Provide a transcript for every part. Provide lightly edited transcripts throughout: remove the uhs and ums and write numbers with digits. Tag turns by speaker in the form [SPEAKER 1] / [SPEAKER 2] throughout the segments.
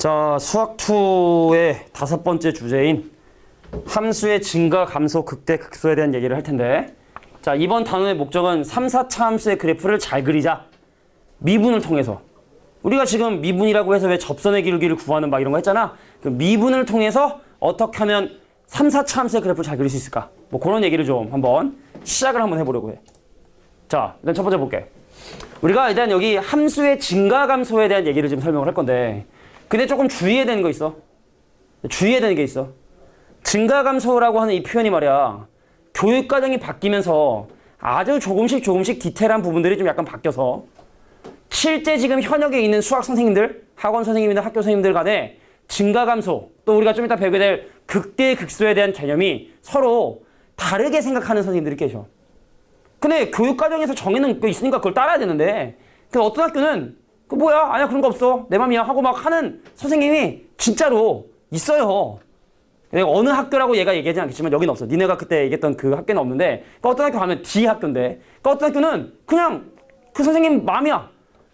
[SPEAKER 1] 자, 수학2의 5번째 주제인 함수의 증가, 감소, 극대, 극소에 대한 얘기를 할 텐데, 자, 이번 단원의 목적은 3, 4차 함수의 그래프를 잘 그리자. 미분을 통해서. 우리가 지금 미분이라고 해서 왜 접선의 기울기를 구하는 막 이런 거 했잖아. 그 미분을 통해서 어떻게 하면 3, 4차 함수의 그래프를 잘 그릴 수 있을까? 뭐 그런 얘기를 좀 한번 시작을 한번 해보려고 해. 자, 일단 첫 번째 볼게. 우리가 일단 여기 함수의 증가, 감소에 대한 얘기를 지금 설명을 할 건데, 근데 조금 주의해야 되는 거 있어. 주의해야 되는 게 있어. 증가, 감소라고 하는 이 표현이 말이야, 교육과정이 바뀌면서 아주 조금씩 디테일한 부분들이 좀 약간 바뀌어서 실제 지금 현역에 있는 수학 선생님들, 학원 선생님이나 학교 선생님들 간에 증가, 감소, 또 우리가 좀 이따 배우게 될 극대, 극소에 대한 개념이 서로 다르게 생각하는 선생님들이 계셔. 근데 교육과정에서 정해놓은 게 있으니까 그걸 따라야 되는데, 근데 어떤 학교는 그 뭐야? 아니야, 그런 거 없어. 내 맘이야. 하고 막 하는 선생님이 진짜로 있어요. 내가 어느 학교라고 얘가 얘기하지 않겠지만 여기는 없어. 니네가 그때 얘기했던 그 학교는 없는데, 그러니까 어떤 학교 가면 D 학교인데, 그러니까 어떤 학교는 그냥 그 선생님 마음이야.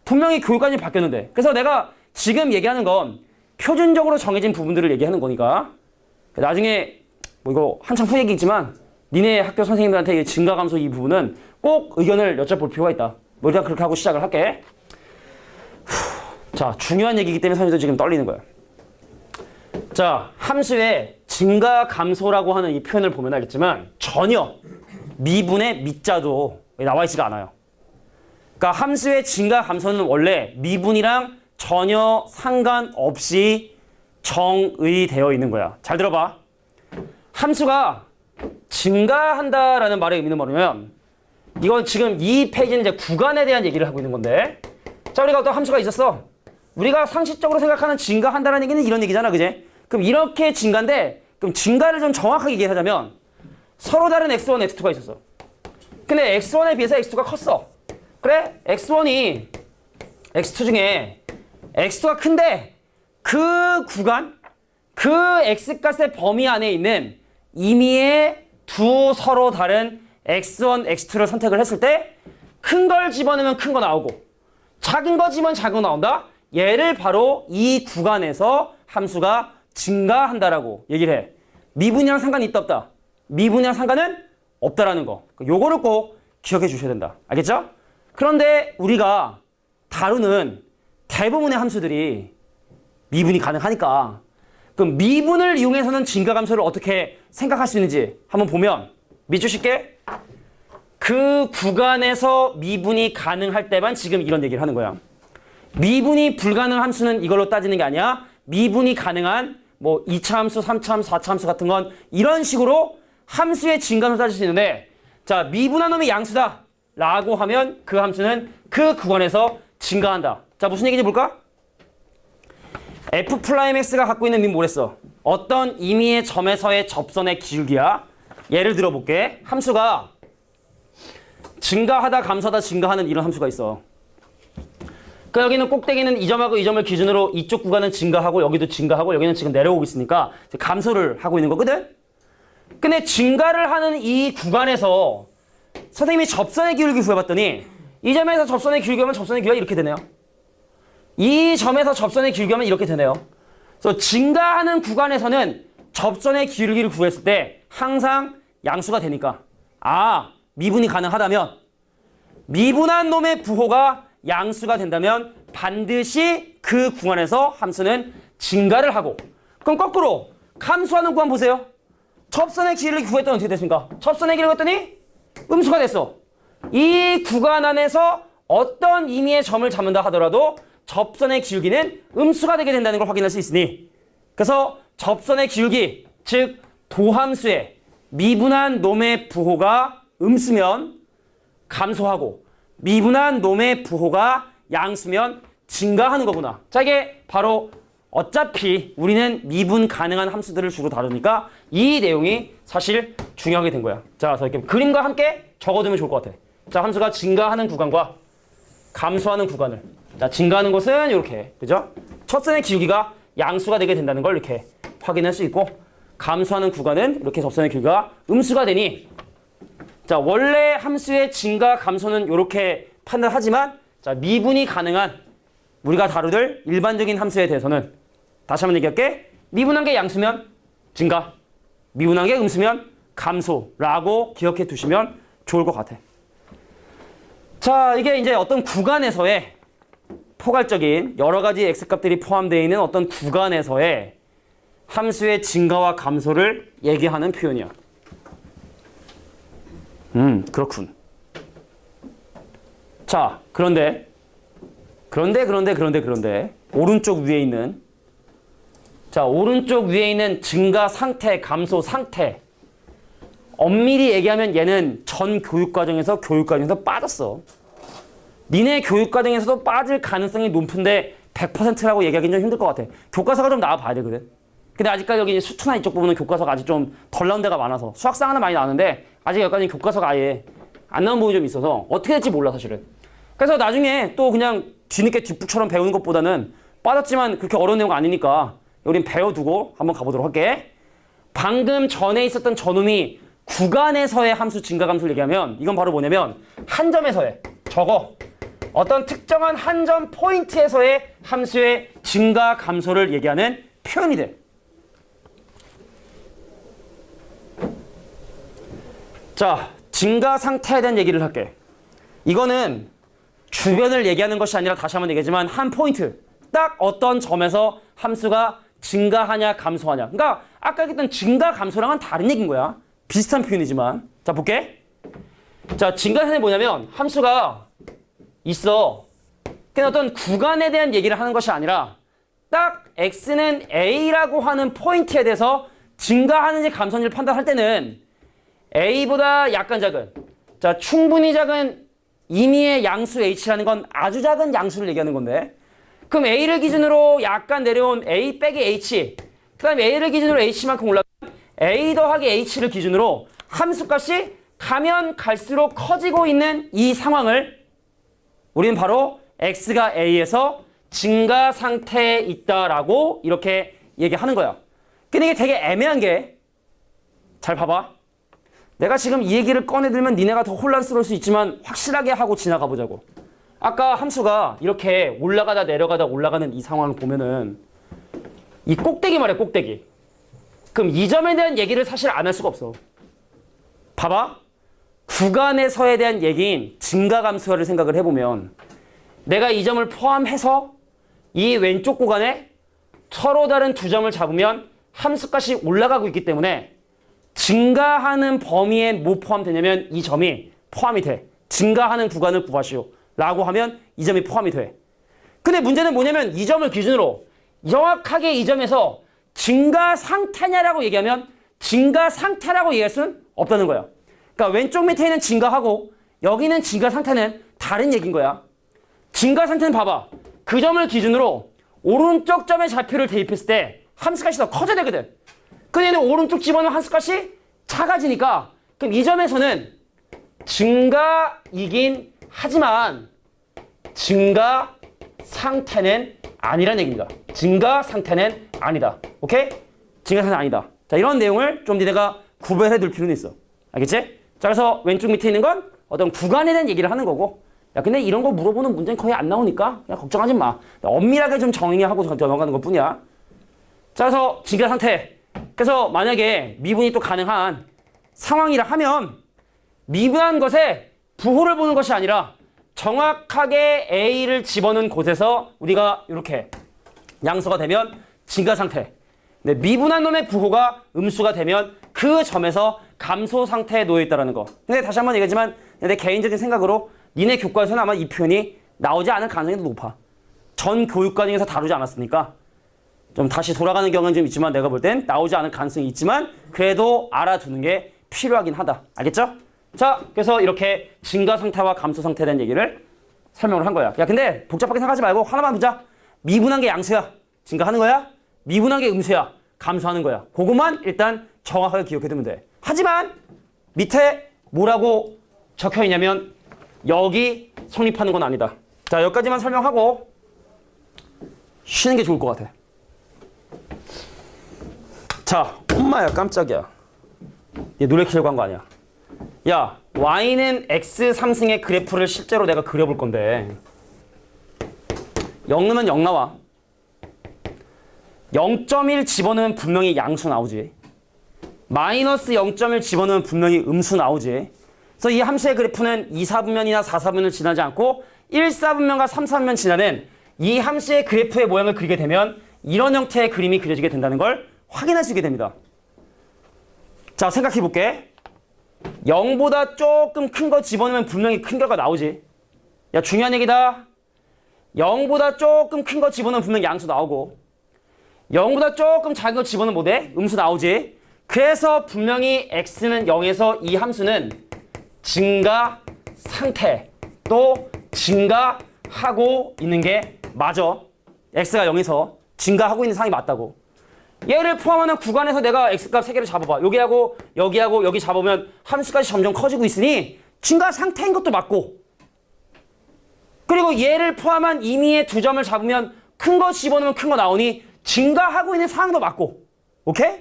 [SPEAKER 1] 분명히 교육과정이 바뀌었는데. 그래서 내가 지금 얘기하는 건 표준적으로 정해진 부분들을 얘기하는 거니까, 나중에 뭐 이거 한참 후 얘기겠지만 니네 학교 선생님들한테 증가, 감소 이 부분은 꼭 의견을 여쭤볼 필요가 있다. 뭐 일단 그렇게 하고 시작을 할게. 자, 중요한 얘기이기 때문에 선생님도 지금 떨리는 거야. 자, 함수의 증가, 감소라고 하는 이 표현을 보면 알겠지만 전혀 미분의 미자도 나와 있지가 않아요. 그러니까 함수의 증가, 감소는 원래 미분이랑 전혀 상관없이 정의되어 있는 거야. 잘 들어봐. 함수가 증가한다라는 말의 의미는 뭐냐면, 이건 지금 이 페이지는 이제 구간에 대한 얘기를 하고 있는 건데, 자, 우리가 어떤 함수가 있었어. 우리가 상식적으로 생각하는 증가한다는 얘기는 이런 얘기잖아, 그제? 그럼 이렇게 증가인데, 그럼 증가를 좀 정확하게 얘기하자면 서로 다른 x1, x2가 있었어. 근데 x1에 비해서 x2가 컸어. 그래? x1이 x2 중에 x2가 큰데 그 구간, 그 x값의 범위 안에 있는 임의의 두 서로 다른 x1, x2를 선택을 했을 때 큰 걸 집어넣으면 큰 거 나오고 작은 거 집으면 작은 거 나온다? 얘를 바로 이 구간에서 함수가 증가한다라고 얘기를 해. 미분이랑 상관이 있다 없다? 미분이랑 상관은 없다라는 거. 요거를 꼭 기억해 주셔야 된다. 알겠죠? 그런데 우리가 다루는 대부분의 함수들이 미분이 가능하니까, 그럼 미분을 이용해서는 증가, 감소를 어떻게 생각할 수 있는지 한번 보면 밑줄 칠게. 그 구간에서 미분이 가능할 때만 지금 이런 얘기를 하는 거야. 미분이 불가능한 함수는 이걸로 따지는 게 아니야. 미분이 가능한 뭐 2차 함수, 3차 함수, 4차 함수 같은 건 이런 식으로 함수의 증가를 따질 수 있는데, 자, 미분한 놈이 양수다 라고 하면 그 함수는 그 구간에서 증가한다. 자, 무슨 얘기인지 볼까? F'X가 갖고 있는 의미는 뭐랬어? 어떤 임의의 점에서의 접선의 기울기야. 예를 들어 볼게. 함수가 증가하다, 감소하다, 증가하는 이런 함수가 있어. 그러니까 여기는 꼭대기는 이 점하고 이 점을 기준으로 이쪽 구간은 증가하고 여기도 증가하고 여기는 지금 내려오고 있으니까 감소를 하고 있는 거거든? 근데 증가를 하는 이 구간에서 선생님이 접선의 기울기 구해봤더니 이 점에서 접선의 기울기면 접선의 기울기가 이렇게 되네요. 이 점에서 접선의 기울기면 이렇게 되네요. 그래서 증가하는 구간에서는 접선의 기울기를 구했을 때 항상 양수가 되니까, 아, 미분이 가능하다면, 미분한 놈의 부호가 양수가 된다면 반드시 그 구간에서 함수는 증가를 하고, 그럼 거꾸로 감소하는 구간 보세요. 접선의 기울기 구했더니 어떻게 됐습니까? 접선의 기울기 했더니 음수가 됐어. 이 구간 안에서 어떤 임의의 점을 잡는다 하더라도 접선의 기울기는 음수가 되게 된다는 걸 확인할 수 있으니, 그래서 접선의 기울기, 즉 도함수의 미분한 놈의 부호가 음수면 감소하고 미분한 놈의 부호가 양수면 증가하는 거구나. 자, 이게 바로 어차피 우리는 미분 가능한 함수들을 주로 다루니까 이 내용이 사실 중요하게 된 거야. 자, 그래서 이렇게 그림과 함께 적어두면 좋을 것 같아. 자, 함수가 증가하는 구간과 감소하는 구간을, 자, 증가하는 것은 이렇게, 그죠? 첫선의 기울기가 양수가 되게 된다는 걸 이렇게 확인할 수 있고, 감소하는 구간은 이렇게 접선의 기울기가 음수가 되니, 자, 원래 함수의 증가, 감소는 이렇게 판단하지만, 자, 미분이 가능한 우리가 다루들 일반적인 함수에 대해서는 다시 한번 얘기할게. 미분한 게 양수면 증가, 미분한 게 음수면 감소라고 기억해 두시면 좋을 것 같아. 자, 이게 이제 어떤 구간에서의 포괄적인 여러 가지 x값들이 포함되어 있는 어떤 구간에서의 함수의 증가와 감소를 얘기하는 표현이야. 그렇군. 자, 그런데 오른쪽 위에 있는, 자, 오른쪽 위에 있는 증가 상태, 감소 상태, 엄밀히 얘기하면 얘는 전 교육과정에서 빠졌어. 니네 교육과정에서도 빠질 가능성이 높은데 100%라고 얘기하기는 좀 힘들 것 같아. 교과서가 좀 나와봐야 되거든. 근데 아직까지 여기 수투나 이쪽 부분은 교과서가 아직 좀 덜 나온 데가 많아서 수학상은 많이 나오는데 아직 여기까지 교과서가 아예 안 나온 부분이 좀 있어서 어떻게 될지 몰라 사실은. 그래서 나중에 또 그냥 뒤늦게 뒷북처럼 배우는 것보다는 빠졌지만 그렇게 어려운 내용 아니니까 우린 배워두고 한번 가보도록 할게. 방금 전에 있었던 저놈이 구간에서의 함수 증가 감소를 얘기하면 이건 바로 뭐냐면 한 점에서의, 저거 어떤 특정한 한 점 포인트에서의 함수의 증가 감소를 얘기하는 표현이 돼. 자, 증가 상태에 대한 얘기를 할게. 이거는 주변을 얘기하는 것이 아니라 다시 한번 얘기하지만 한 포인트, 딱 어떤 점에서 함수가 증가하냐 감소하냐. 그러니까 아까 얘기했던 증가 감소랑은 다른 얘기인 거야. 비슷한 표현이지만. 자, 볼게. 자, 증가 상태는 뭐냐면 함수가 있어. 그냥 어떤 구간에 대한 얘기를 하는 것이 아니라 딱 x는 a라고 하는 포인트에 대해서 증가하는지 감소하는지를 판단할 때는 a보다 약간 작은, 자, 충분히 작은 임의의 양수 h라는 건 아주 작은 양수를 얘기하는 건데, 그럼 a를 기준으로 약간 내려온 a 빼기 h, 그 다음에 a를 기준으로 h만큼 올라간 a 더하기 h를 기준으로 함수값이 가면 갈수록 커지고 있는 이 상황을 우리는 바로 x가 a에서 증가 상태에 있다라고 이렇게 얘기하는 거야. 근데 이게 되게 애매한 게, 잘 봐봐. 내가 지금 이 얘기를 꺼내들면 니네가 더 혼란스러울 수 있지만 확실하게 하고 지나가 보자고. 아까 함수가 이렇게 올라가다 내려가다 올라가는 이 상황을 보면은 이 꼭대기 말이야, 꼭대기. 그럼 이 점에 대한 얘기를 사실 안 할 수가 없어. 봐봐. 구간에서에 대한 얘기인 증가 감소를 생각을 해보면 내가 이 점을 포함해서 이 왼쪽 구간에 서로 다른 두 점을 잡으면 함수값이 올라가고 있기 때문에 증가하는 범위에 뭐 포함되냐면 이 점이 포함이 돼. 증가하는 구간을 구하시오 라고 하면 이 점이 포함이 돼. 근데 문제는 뭐냐면 이 점을 기준으로 정확하게 이 점에서 증가 상태냐라고 얘기하면 증가 상태라고 얘기할 수는 없다는 거야. 그러니까 왼쪽 밑에 있는 증가하고 여기는 증가 상태는 다른 얘기인 거야. 증가 상태는 봐봐. 그 점을 기준으로 오른쪽 점의 좌표를 대입했을 때 함수값이 더 커져야 되거든. 근데 얘는 오른쪽 집어넣은 함수값이 작아지니까 그럼 이 점에서는 증가이긴 하지만 증가 상태는 아니란 얘기입니다. 증가 상태는 아니다. 오케이? 증가 상태는 아니다. 자, 이런 내용을 좀 니네가 구별해 둘 필요는 있어. 알겠지? 자, 그래서 왼쪽 밑에 있는 건 어떤 구간에 대한 얘기를 하는 거고, 야, 근데 이런 거 물어보는 문제는 거의 안 나오니까 그냥 걱정하지 마. 엄밀하게 좀 정의하고 넘어가는 것 뿐이야. 자, 그래서 증가 상태. 그래서 만약에 미분이 또 가능한 상황이라 하면 미분한 것에 부호를 보는 것이 아니라 정확하게 A를 집어넣은 곳에서 우리가 이렇게 양수가 되면 증가 상태. 근데 미분한 놈의 부호가 음수가 되면 그 점에서 감소 상태에 놓여 있다는 거. 근데 다시 한번 얘기하지만 내 개인적인 생각으로 니네 교과에서는 아마 이 표현이 나오지 않을 가능성이 더 높아. 전 교육과정에서 다루지 않았으니까 좀 다시 돌아가는 경우는 좀 있지만 내가 볼 땐 나오지 않을 가능성이 있지만 그래도 알아두는 게 필요하긴 하다. 알겠죠? 자, 그래서 이렇게 증가 상태와 감소 상태에 대한 얘기를 설명을 한 거야. 야, 근데 복잡하게 생각하지 말고 하나만 보자. 미분한 게 양수야. 증가하는 거야. 미분한 게 음수야. 감소하는 거야. 그것만 일단 정확하게 기억해두면 돼. 하지만 밑에 뭐라고 적혀 있냐면 여기 성립하는 건 아니다. 자, 여기까지만 설명하고 쉬는 게 좋을 것 같아. 자, 엄마야 깜짝이야. 얘 놀래키려고 한 거 아니야. 야, y는 x 3승의 그래프를 실제로 내가 그려볼 건데 0 넣으면 0 나와. 0.1 집어넣으면 분명히 양수 나오지. 마이너스 0.1 집어넣으면 분명히 음수 나오지. 그래서 이 함수의 그래프는 2, 4분면이나 4, 4분면을 지나지 않고 1, 4분면과 3, 4분면 지나는 이 함수의 그래프의 모양을 그리게 되면 이런 형태의 그림이 그려지게 된다는 걸 확인할 수 있게 됩니다. 자, 생각해 볼게. 0보다 조금 큰 거 집어넣으면 분명히 큰 결과 나오지. 야, 중요한 얘기다. 0보다 조금 큰 거 집어넣으면 분명히 양수 나오고 0보다 조금 작은 거 집어넣으면 뭐 돼? 음수 나오지. 그래서 분명히 x는 0에서 이 함수는 증가 상태 또 증가하고 있는 게 맞아. x가 0에서 증가하고 있는 상황이 맞다고. 얘를 포함하는 구간에서 내가 x값 3개를 잡아봐. 여기하고 여기하고 여기 잡으면 함수까지 점점 커지고 있으니 증가 상태인 것도 맞고, 그리고 얘를 포함한 임의의 두 점을 잡으면 큰 거 집어넣으면 큰 거 나오니 증가하고 있는 상황도 맞고. 오케이?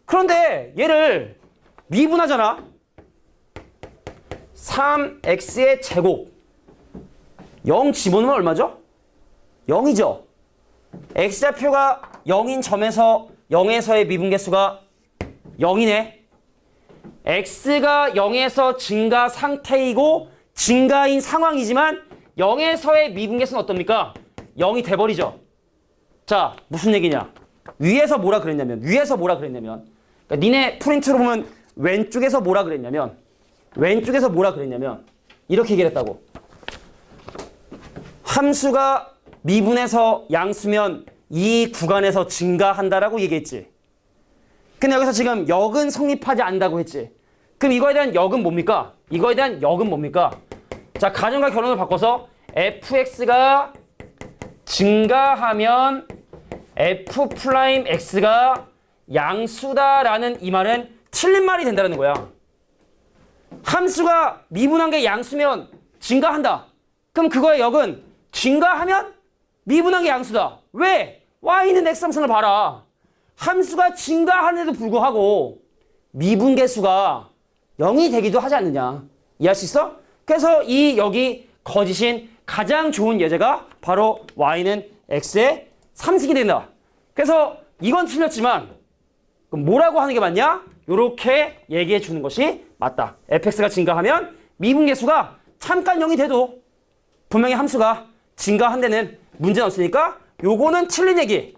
[SPEAKER 1] 그런데 얘를 미분하잖아. 3x의 제곱 0 집어넣으면 얼마죠? 0이죠. x좌표가 0인 점에서 0에서의 미분계수가 0이네. x가 0에서 증가 상태이고 증가인 상황이지만 0에서의 미분계수는 어떻습니까? 0이 돼버리죠. 자, 무슨 얘기냐? 위에서 뭐라 그랬냐면 그러니까 니네 프린트로 보면 왼쪽에서 뭐라 그랬냐면 이렇게 얘기를 했다고. 함수가 미분해서 양수면 이 구간에서 증가한다라고 얘기했지. 근데 여기서 지금 역은 성립하지 않는다고 했지. 그럼 이거에 대한 역은 뭡니까? 자, 가정과 결론을 바꿔서 fx가 증가하면 f'x가 양수다라는 이 말은 틀린 말이 된다는 거야. 함수가 미분한 게 양수면 증가한다. 그럼 그거의 역은 증가하면 미분한 게 양수다. 왜? y는 x함수를 봐라. 함수가 증가하는데도 불구하고 미분계수가 0이 되기도 하지 않느냐. 이해할 수 있어? 그래서 이 여기 거짓인 가장 좋은 예제가 바로 y는 x의 3승이 된다. 그래서 이건 틀렸지만 그럼 뭐라고 하는 게 맞냐? 이렇게 얘기해 주는 것이 맞다. fx가 증가하면 미분계수가 잠깐 0이 돼도 분명히 함수가 증가한 데는 문제는 없으니까 요거는 틀린 얘기.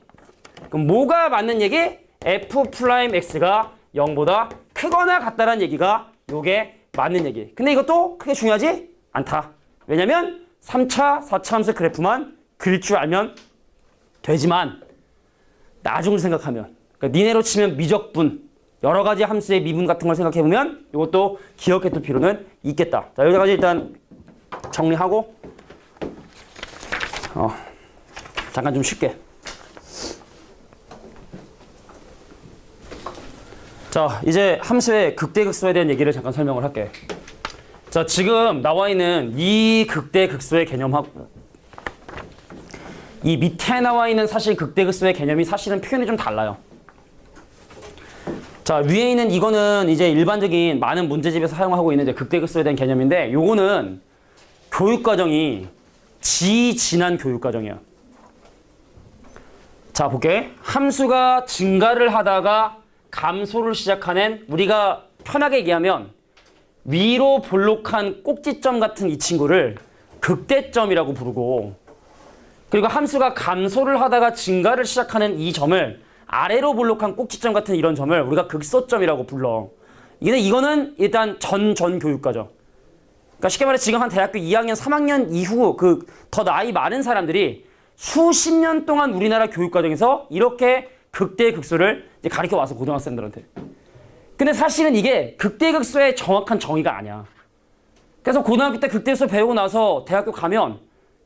[SPEAKER 1] 그럼 뭐가 맞는 얘기? f'x가 0보다 크거나 같다라는 얘기가 요게 맞는 얘기. 근데 이것도 크게 중요하지 않다. 왜냐면 3차, 4차 함수 그래프만 그릴 줄 알면 되지만 나중을 생각하면, 그러니까 니네로 치면 미적분, 여러 가지 함수의 미분 같은 걸 생각해보면 이것도 기억해둘 필요는 있겠다. 자, 여기까지 일단 정리하고 잠깐 좀 쉴게. 자, 이제 함수의 극대극소에 대한 얘기를 잠깐 설명을 할게. 자, 지금 나와 있는 이 극대극소의 개념하고 이 밑에 나와 있는 사실 극대극소의 개념이 사실은 표현이 좀 달라요. 자, 위에 있는 이거는 이제 일반적인 많은 문제집에서 사용하고 있는 이제 극대극소에 대한 개념인데, 요거는 교육과정이 지진한 교육과정이야. 자, 볼게. 함수가 증가를 하다가 감소를 시작하는, 우리가 편하게 얘기하면 위로 볼록한 꼭지점 같은 이 친구를 극대점이라고 부르고, 그리고 함수가 감소를 하다가 증가를 시작하는 이 점을 아래로 볼록한 꼭지점 같은 이런 점을 우리가 극소점이라고 불러. 이거는 일단 전 교육과정. 그러니까 쉽게 말해 지금 한 대학교 2학년, 3학년 이후 더 나이 많은 사람들이 수십 년 동안 우리나라 교육과정에서 이렇게 극대극소를 이제 가르쳐 와서 고등학생들한테. 근데 사실은 이게 극대극소의 정확한 정의가 아니야. 그래서 고등학교 때 극대극소 배우고 나서 대학교 가면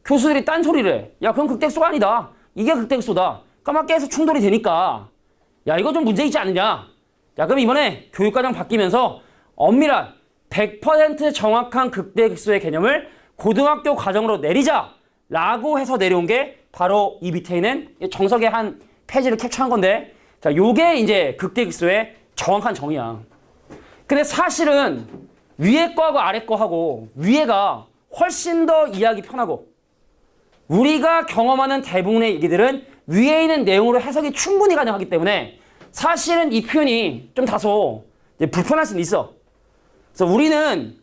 [SPEAKER 1] 교수들이 딴소리를 해. 야, 그건 극대극소가 아니다. 이게 극대극소다. 그러니까 막 계속 충돌이 되니까 야, 이거 좀 문제 있지 않느냐. 야, 그럼 이번에 교육과정 바뀌면서 엄밀한 100% 정확한 극대극소의 개념을 고등학교 과정으로 내리자라고 해서 내려온 게 바로 이 밑에 있는 정석의 한 페이지를 캡처한 건데, 자, 요게 이제 극대극소의 정확한 정의야. 근데 사실은 위에 거하고 아래 거하고 위에가 훨씬 더 이해하기 편하고, 우리가 경험하는 대부분의 얘기들은 위에 있는 내용으로 해석이 충분히 가능하기 때문에 사실은 이 표현이 좀 다소 이제 불편할 수는 있어. 그래서 우리는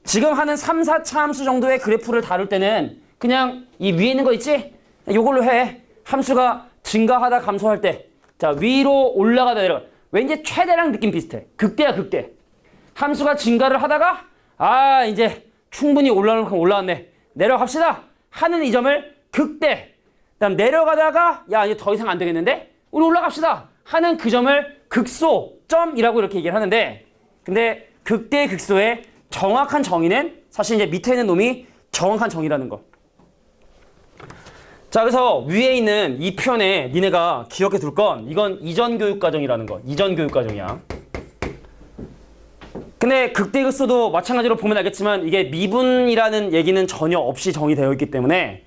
[SPEAKER 1] 지금 하는 3, 4차 함수 정도의 그래프를 다룰 때는 그냥 이 위에 있는 거 있지? 이걸로 해. 함수가 증가하다 감소할 때. 자, 위로 올라가다 내려가. 왠지 최대랑 느낌 비슷해. 극대야, 극대. 함수가 증가를 하다가 이제 충분히 올라오는 만큼 올라왔네. 내려갑시다. 하는 이 점을 극대. 그다음 내려가다가 야, 이제 더 이상 안 되겠는데? 우리 올라갑시다. 하는 그 점을 극소점이라고 이렇게 얘기를 하는데 근데 극대 극소의 정확한 정의는 사실 이제 밑에 있는 놈이 정확한 정의라는 거. 자, 그래서 위에 있는 이 표현에 니네가 기억해 둘 건 이건 이전 교육 과정이라는 거. 이전 교육 과정이야. 근데 극대 극소도 마찬가지로 보면 알겠지만 이게 미분이라는 얘기는 전혀 없이 정의되어 있기 때문에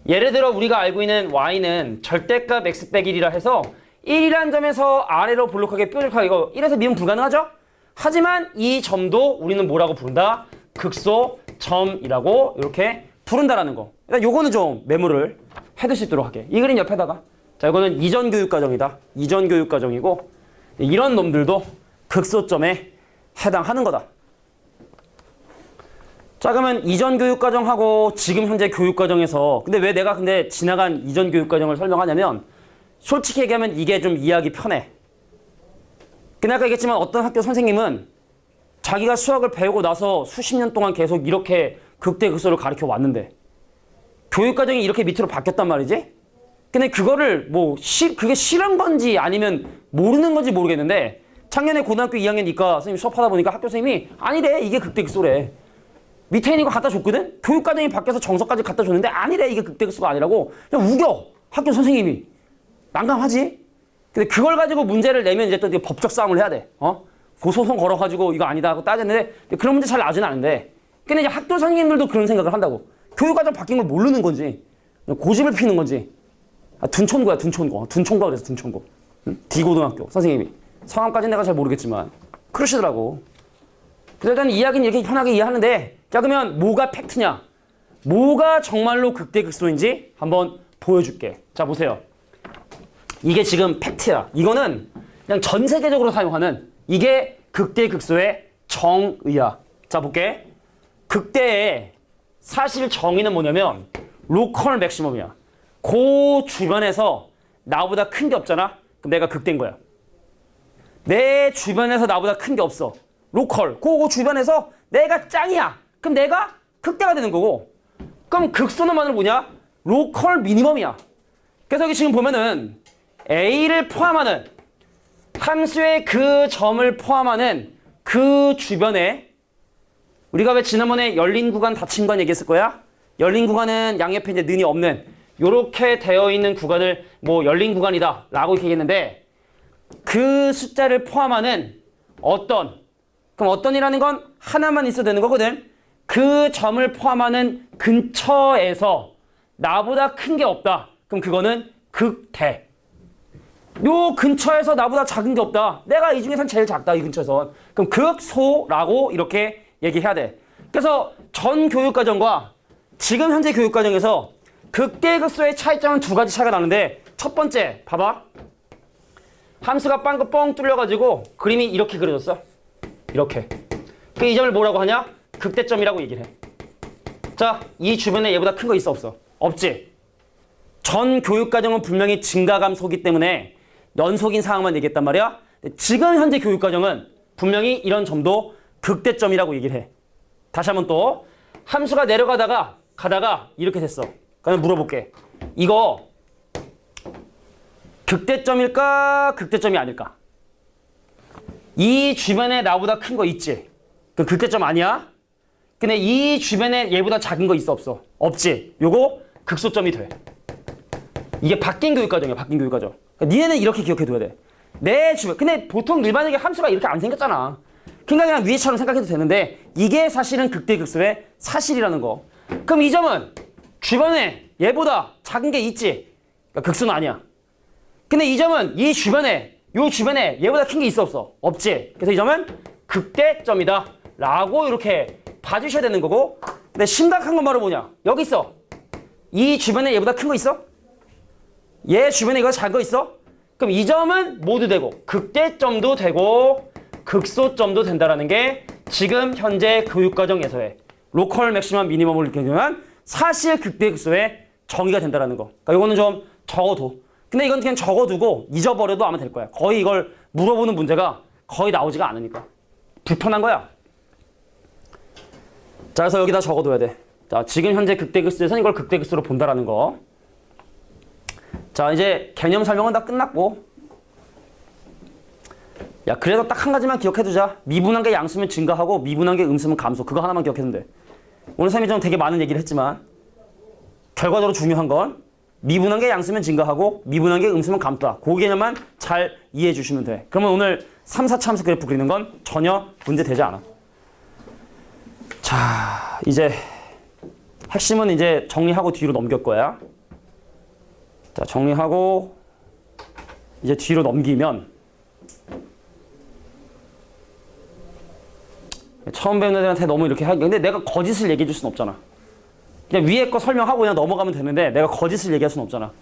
[SPEAKER 1] 예를 들어 우리가 알고 있는 y는 절대값 x 빼기 1이라 해서 1이라는 점에서 아래로 볼록하게 뾰족하게 이거 1에서 미분 불가능하죠? 하지만 이 점도 우리는 뭐라고 부른다? 극소점이라고 이렇게 부른다라는 거. 일단 요거는 좀 메모를 해둘 수 있도록 할게. 이 그림 옆에다가. 자, 이거는 이전 교육 과정이다. 이전 교육 과정이고 이런 놈들도 극소점에 해당하는 거다. 자, 그러면 이전 교육 과정하고 지금 현재 교육 과정에서 근데 왜 지나간 이전 교육 과정을 설명하냐면 솔직히 얘기하면 이게 좀 이해하기 편해. 근데 아까 얘기했지만 어떤 학교 선생님은 자기가 수학을 배우고 나서 수십 년 동안 계속 이렇게 극대 극소를 가르쳐 왔는데 교육 과정이 이렇게 밑으로 바뀌었단 말이지? 근데 그거를 그게 싫은 건지 아니면 모르는 건지 모르겠는데 작년에 고등학교 2학년 이과 선생님 수업하다 보니까 학교 선생님이 아니래, 이게 극대 극소래. 밑에 있는 거 갖다 줬거든? 교육 과정이 바뀌어서 정석까지 갖다 줬는데 아니래, 이게 극대 극소가 아니라고 그냥 우겨, 학교 선생님이. 난감하지? 근데 그걸 가지고 문제를 내면 이제 또 법적 싸움을 해야 돼. 고소송 걸어가지고 이거 아니다 하고 따졌는데 그런 문제 잘 나지는 않은데 근데 이제 학교 선생님들도 그런 생각을 한다고. 교육과정 바뀐 걸 모르는 건지 고집을 피는 건지. 둔촌고야, 둔촌고. 둔촌고 그래서 둔촌고. D고등학교 선생님이. 성함까지는 내가 잘 모르겠지만 그러시더라고. 그래서 일단 이야기는 이렇게 편하게 이해하는데 자, 그러면 뭐가 팩트냐? 뭐가 정말로 극대극소인지 한번 보여줄게. 자, 보세요. 이게 지금 팩트야. 이거는 그냥 전 세계적으로 사용하는 이게 극대극소의 정의야. 자, 볼게. 극대의 사실 정의는 뭐냐면 로컬 맥시멈이야. 그 주변에서 나보다 큰 게 없잖아? 그럼 내가 극대인 거야. 내 주변에서 나보다 큰 게 없어. 로컬. 그 주변에서 내가 짱이야. 그럼 내가 극대가 되는 거고. 그럼 극소는 말은 뭐냐? 로컬 미니멈이야. 그래서 여기 지금 보면은 A를 포함하는 함수의 그 점을 포함하는 그 주변에 우리가 왜 지난번에 열린 구간 닫힌 구간 얘기했을 거야? 열린 구간은 양옆에 이제 는이 없는 요렇게 되어 있는 구간을 열린 구간이다 라고 이렇게 얘기했는데 그 숫자를 포함하는 그럼 어떤이라는 건 하나만 있어도 되는 거거든. 그 점을 포함하는 근처에서 나보다 큰 게 없다. 그럼 그거는 극대. 요 근처에서 나보다 작은 게 없다. 내가 이 중에선 제일 작다, 이 근처에선. 그럼 극소라고 이렇게 얘기해야 돼. 그래서 전 교육과정과 지금 현재 교육과정에서 극대극소의 차이점은 두 가지 차이가 나는데 첫 번째, 봐봐. 함수가 빵긋 뻥 뚫려가지고 그림이 이렇게 그려졌어. 이렇게. 그 이 점을 뭐라고 하냐? 극대점이라고 얘기를 해. 자, 이 주변에 얘보다 큰 거 있어, 없어? 없지? 전 교육과정은 분명히 증가감소기 때문에 연속인 상황만 얘기했단 말이야. 지금 현재 교육과정은 분명히 이런 점도 극대점이라고 얘기를 해. 다시 한번 또 함수가 가다가 이렇게 됐어. 그러면 물어볼게. 이거 극대점일까? 극대점이 아닐까? 이 주변에 나보다 큰 거 있지? 그 극대점 아니야? 근데 이 주변에 얘보다 작은 거 있어, 없어? 없지? 요거 극소점이 돼. 이게 바뀐 교육과정이야, 바뀐 교육과정. 그러니까 니네는 이렇게 기억해둬야 돼. 내 주변. 근데 보통 일반적인 함수가 이렇게 안 생겼잖아. 그냥 위에처럼 생각해도 되는데 이게 사실은 극대극소의 사실이라는 거. 그럼 이 점은 주변에 얘보다 작은 게 있지? 그러니까 극소는 아니야. 근데 이 점은 요 주변에 얘보다 큰 게 있어, 없어? 없지? 그래서 이 점은 극대점이다 라고 이렇게 봐주셔야 되는 거고 근데 심각한 건 바로 뭐냐? 여기 있어. 이 주변에 얘보다 큰 거 있어? 얘 주변에 이거 작은 거 있어? 그럼 이 점은 모두 되고 극대점도 되고 극소점도 된다라는 게 지금 현재 교육과정에서의 로컬 맥시멈 미니멈을 기준한 사실 극대극소의 정의가 된다라는 거. 그러니까 이거는 좀 적어둬. 근데 이건 그냥 적어두고 잊어버려도 아마 될 거야. 거의 이걸 물어보는 문제가 거의 나오지가 않으니까. 불편한 거야. 자, 그래서 여기다 적어둬야 돼. 자, 지금 현재 극대극소에서는 이걸 극대극소로 본다라는 거. 자, 이제 개념 설명은 다 끝났고. 야, 그래도 딱 한 가지만 기억해두자. 미분한 게 양수면 증가하고 미분한 게 음수면 감소. 그거 하나만 기억해두면 돼. 오늘 쌤이 좀 되게 많은 얘기를 했지만 결과적으로 중요한 건 미분한 게 양수면 증가하고 미분한 게 음수면 감소다. 그 개념만 잘 이해해 주시면 돼. 그러면 오늘 3, 4차 함수 그래프 그리는 건 전혀 문제 되지 않아. 자, 이제 핵심은 이제 정리하고 뒤로 넘길 거야. 자, 정리하고 이제 뒤로 넘기면 처음 배우는 애들한테 너무 이렇게 하기. 근데 내가 거짓을 얘기해 줄 수는 없잖아. 그냥 위에 거 설명하고 그냥 넘어가면 되는데 내가 거짓을 얘기할 수는 없잖아.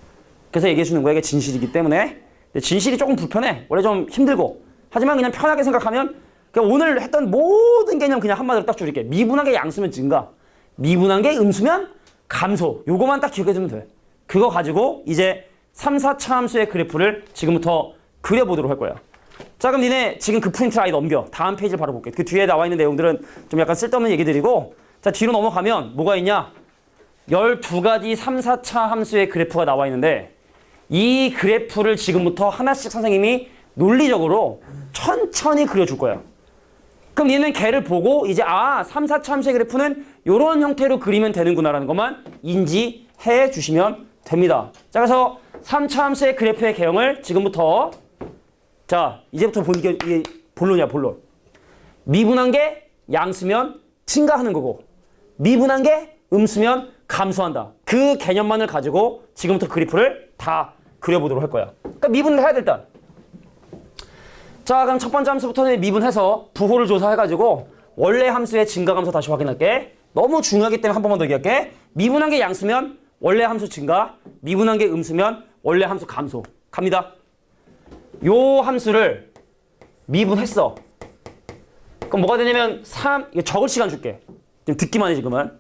[SPEAKER 1] 그래서 얘기해 주는 거야. 이게 진실이기 때문에. 근데 진실이 조금 불편해. 원래 좀 힘들고. 하지만 그냥 편하게 생각하면 그냥 오늘 했던 모든 개념 그냥 한마디로 딱 줄일게. 미분한 게 양수면 증가. 미분한 게 음수면 감소. 요거만 딱 기억해 두면 돼. 그거 가지고 이제 3, 4차 함수의 그래프를 지금부터 그려보도록 할 거야. 자, 그럼 니네 지금 그 포인트를 아예 넘겨. 다음 페이지를 바로 볼게. 그 뒤에 나와 있는 내용들은 좀 약간 쓸데없는 얘기들이고, 자, 뒤로 넘어가면 뭐가 있냐? 12가지 3, 4차 함수의 그래프가 나와 있는데 이 그래프를 지금부터 하나씩 선생님이 논리적으로 천천히 그려줄 거야. 그럼 니는 걔를 보고 이제 3, 4차 함수의 그래프는 이런 형태로 그리면 되는구나라는 것만 인지해 주시면 됩니다. 자, 그래서 3차 함수의 그래프의 개형을 지금부터 자, 이제부터 보는 게 이게 본론이야, 본론. 미분한 게 양수면 증가하는 거고 미분한 게 음수면 감소한다. 그 개념만을 가지고 지금부터 그래프를 다 그려보도록 할 거야. 그러니까 미분을 해야 돼, 일단. 자, 그럼 첫 번째 함수부터는 미분해서 부호를 조사해가지고 원래 함수의 증가 감소 다시 확인할게. 너무 중요하기 때문에 한 번만 더 얘기할게. 미분한 게 양수면 원래 함수 증가, 미분한 게 음수면 원래 함수 감소. 갑니다. 요 함수를 미분했어. 그럼 뭐가 되냐면 3, 이거 적을 시간 줄게. 지금 듣기만 해, 지금은.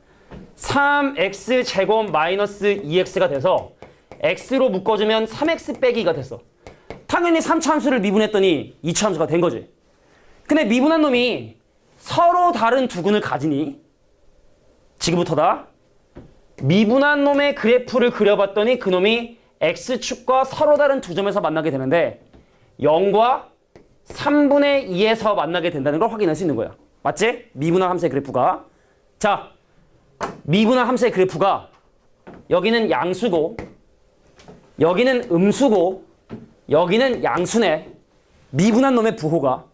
[SPEAKER 1] 3x 제곱 마이너스 2x가 돼서 x로 묶어주면 3x 빼기 2가 됐어. 당연히 3차 함수를 미분했더니 2차 함수가 된 거지. 근데 미분한 놈이 서로 다른 두 근을 가지니 지금부터다. 미분한 놈의 그래프를 그려봤더니 그 놈이 x축과 서로 다른 두 점에서 만나게 되는데 0과 3분의 2에서 만나게 된다는 걸 확인할 수 있는 거야. 맞지? 미분한 함수의 그래프가. 자, 미분한 함수의 그래프가 여기는 양수고 여기는 음수고 여기는 양수네. 미분한 놈의 부호가.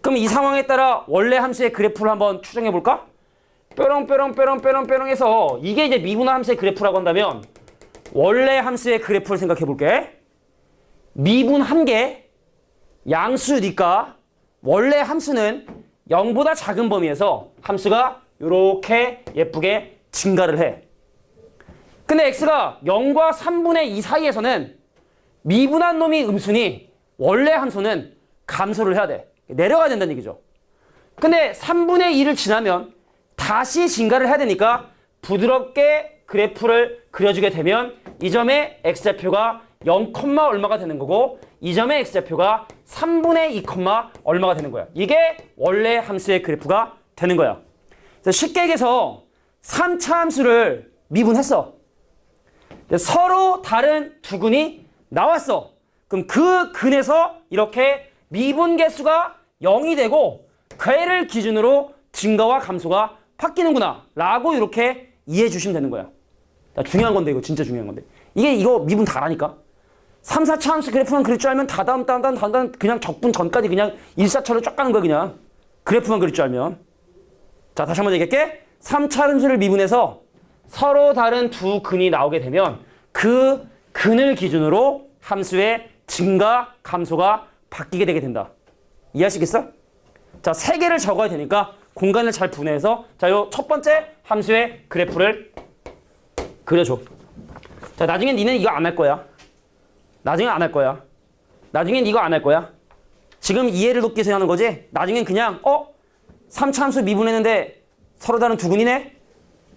[SPEAKER 1] 그럼 이 상황에 따라 원래 함수의 그래프를 한번 추정해 볼까? 뾰롱뾰롱 해서 이게 이제 미분한 함수의 그래프라고 한다면 원래 함수의 그래프를 생각해 볼게. 미분한 게 양수니까 원래 함수는 0보다 작은 범위에서 함수가 이렇게 예쁘게 증가를 해. 근데 x가 0과 3분의 2 사이에서는 미분한 놈이 음수니 원래 함수는 감소를 해야 돼. 내려가야 된다는 얘기죠. 근데 3분의 2를 지나면 다시 증가를 해야 되니까 부드럽게 그래프를 그려주게 되면 이 점의 x좌표가 0, 얼마가 되는 거고 이 점의 x좌표가 3분의 2, 얼마가 되는 거야. 이게 원래 함수의 그래프가 되는 거야. 쉽게 얘기해서 3차 함수를 미분했어. 서로 다른 두 근이 나왔어. 그럼 그 근에서 이렇게 미분 개수가 0이 되고 걔를 기준으로 증가와 감소가 바뀌는구나 라고 이렇게 이해해 주시면 되는 거야. 중요한 건데 이거 진짜 중요한 건데 이거 미분 다라니까. 3, 4차 함수 그래프만 그릴 줄 알면 다음 그냥 적분 전까지 그냥 일사천을 쫙 가는 거야. 그냥 그래프만 그릴 줄 알면. 자, 다시 한번 얘기할게. 3차 함수를 미분해서 서로 다른 두 근이 나오게 되면 그 근을 기준으로 함수의 증가, 감소가 바뀌게 되게 된다. 이해하시겠어? 자, 3개를 적어야 되니까 공간을 잘 분해해서 자, 요 첫 번째 함수의 그래프를 그려줘. 자, 나중에 니는 이거 안 할 거야. 나중엔 안 할 거야. 나중엔 이거 안 할 거야. 지금 이해를 돕기 위해서 하는 거지. 나중엔 그냥 3차 함수 미분했는데 서로 다른 두근이네?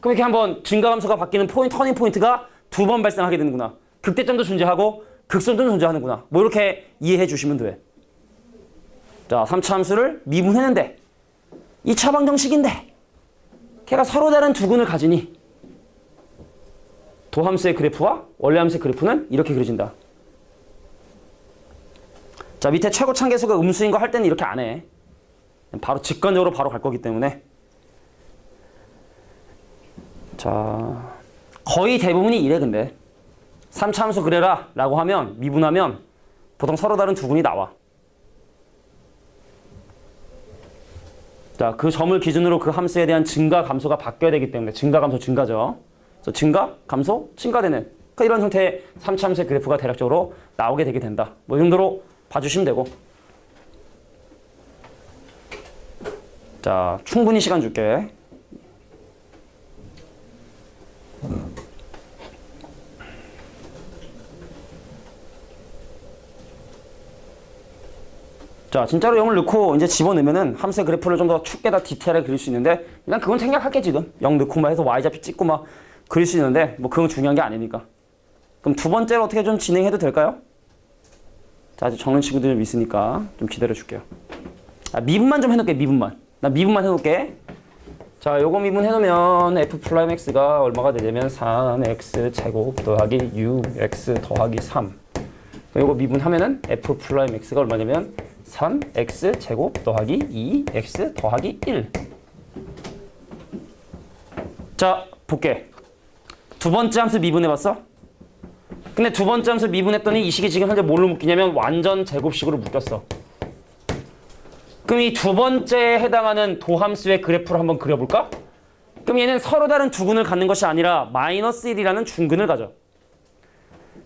[SPEAKER 1] 그럼 이렇게 한번 증가함수가 바뀌는 터닝 포인트가 두 번 발생하게 되는구나. 극대점도 존재하고 극소점도 존재하는구나. 뭐 이렇게 이해해 주시면 돼. 자, 3차 함수를 미분했는데 2차 방정식인데 걔가 서로 다른 두근을 가지니 도함수의 그래프와 원래함수의 그래프는 이렇게 그려진다. 자, 밑에 최고 참계수가 음수인 거 할 때는 이렇게 안 해. 바로 직관적으로 바로 갈 거기 때문에. 자, 거의 대부분이 이래. 근데 3차 함수 그래라 라고 하면 미분하면 보통 서로 다른 두근이 나와. 자, 그 점을 기준으로 그 함수에 대한 증가 감소가 바뀌어야 되기 때문에 증가 감소 증가죠. 그래서 증가 감소 증가되는 그러니까 이런 형태의 3차 함수의 그래프가 대략적으로 나오게 되게 된다. 뭐 이 정도로 봐주시면 되고. 자, 충분히 시간 줄게. 자, 진짜로 0을 넣고 이제 집어넣으면은 함수의 그래프를 좀 더 축게다 디테일하게 그릴 수 있는데 그냥 그건 생략할게. 지금 0 넣고 막 해서 y좌표 찍고 막 그릴 수 있는데 뭐 그건 중요한 게 아니니까. 그럼 두 번째로 어떻게 좀 진행해도 될까요? 자, 아직 적는 친구들 좀 있으니까 좀 기다려 줄게요. 미분만 좀 해놓을게. 미분만. 나 미분만 해놓을게. 자, 요거 미분 해놓으면 f 프라임 x가 얼마가 되냐면 3x 제곱 더하기 6x 더하기 3. 요거 미분하면은 f 프라임 x가 얼마냐면 3x 제곱 더하기 2x 더하기 1. 자, 볼게. 두 번째 함수 미분해봤어? 근데 두 번째 함수 미분했더니 이 식이 지금 현재 뭘로 묶이냐면 완전 제곱식으로 묶였어. 그럼 이 두 번째에 해당하는 도함수의 그래프를 한번 그려볼까? 그럼 얘는 서로 다른 두근을 갖는 것이 아니라 마이너스 1이라는 중근을 가져.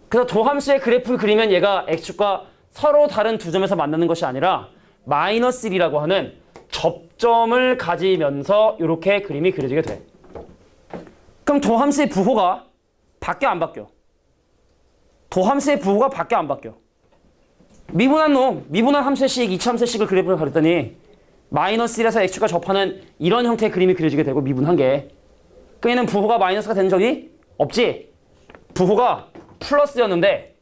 [SPEAKER 1] 그래서 도함수의 그래프를 그리면 얘가 x축과 서로 다른 두 점에서 만나는 것이 아니라 마이너스 1이라고 하는 접점을 가지면서 이렇게 그림이 그려지게 돼. 그럼 도함수의 부호가 바뀌어 안 바뀌어? 도함수의 부호가 바뀌어 안 바뀌어? 미분한 함수의 식, 2차 함수의 식을 그래프를 그렸더니 마이너스 1에서 x축과 접하는 이런 형태의 그림이 그려지게 되고 미분한 게. 그럼 얘는 부호가 마이너스가 되는 적이 없지? 부호가 플러스였는데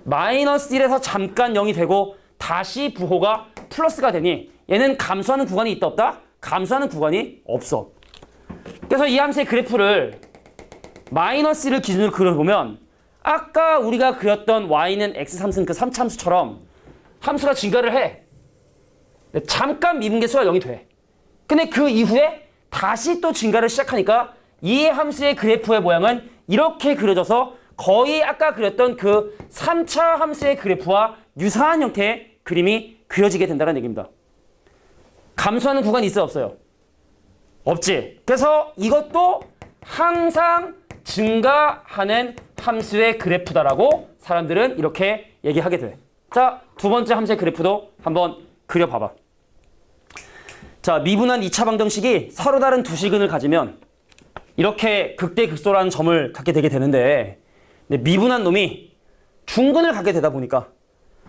[SPEAKER 1] 마이너스 1에서 잠깐 0이 되고 다시 부호가 플러스가 되니 얘는 감소하는 구간이 있다 없다? 감소하는 구간이 없어. 그래서 이 함수의 그래프를 마이너스 1을 기준으로 그려보면 아까 우리가 그렸던 y는 x3승 그 3차 함수처럼 함수가 증가를 해. 잠깐 미분계수가 0이 돼. 근데 그 이후에 다시 또 증가를 시작하니까 이 함수의 그래프의 모양은 이렇게 그려져서 거의 아까 그렸던 그 3차 함수의 그래프와 유사한 형태의 그림이 그려지게 된다는 얘기입니다. 감소하는 구간이 있어요, 없어요? 없지. 그래서 이것도 항상 증가하는 함수의 그래프다라고 사람들은 이렇게 얘기하게 돼. 자, 두 번째 함수의 그래프도 한번 그려봐봐. 자, 미분한 2차 방정식이 서로 다른 두 식은을 가지면 이렇게 극대극소라는 점을 갖게 되게 되는데 미분한 놈이 중근을 갖게 되다 보니까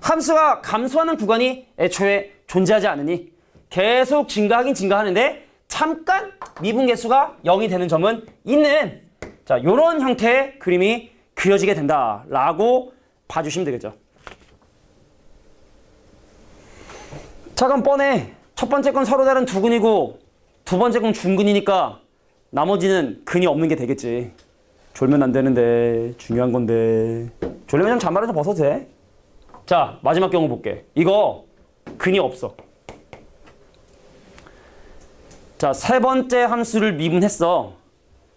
[SPEAKER 1] 함수가 감소하는 구간이 애초에 존재하지 않으니 계속 증가하긴 증가하는데 잠깐 미분계수가 0이 되는 점은 있는 자, 요런 형태의 그림이 그려지게 된다라고 봐주시면 되겠죠. 자, 그럼 뻔해. 첫 번째 건 서로 다른 두 근이고 두 번째 건 중근이니까 나머지는 근이 없는 게 되겠지. 졸면 안 되는데 중요한 건데 졸려면 좀 잔바를 좀 벗어도 돼. 자, 마지막 경우 볼게. 이거 근이 없어. 자, 세 번째 함수를 미분했어.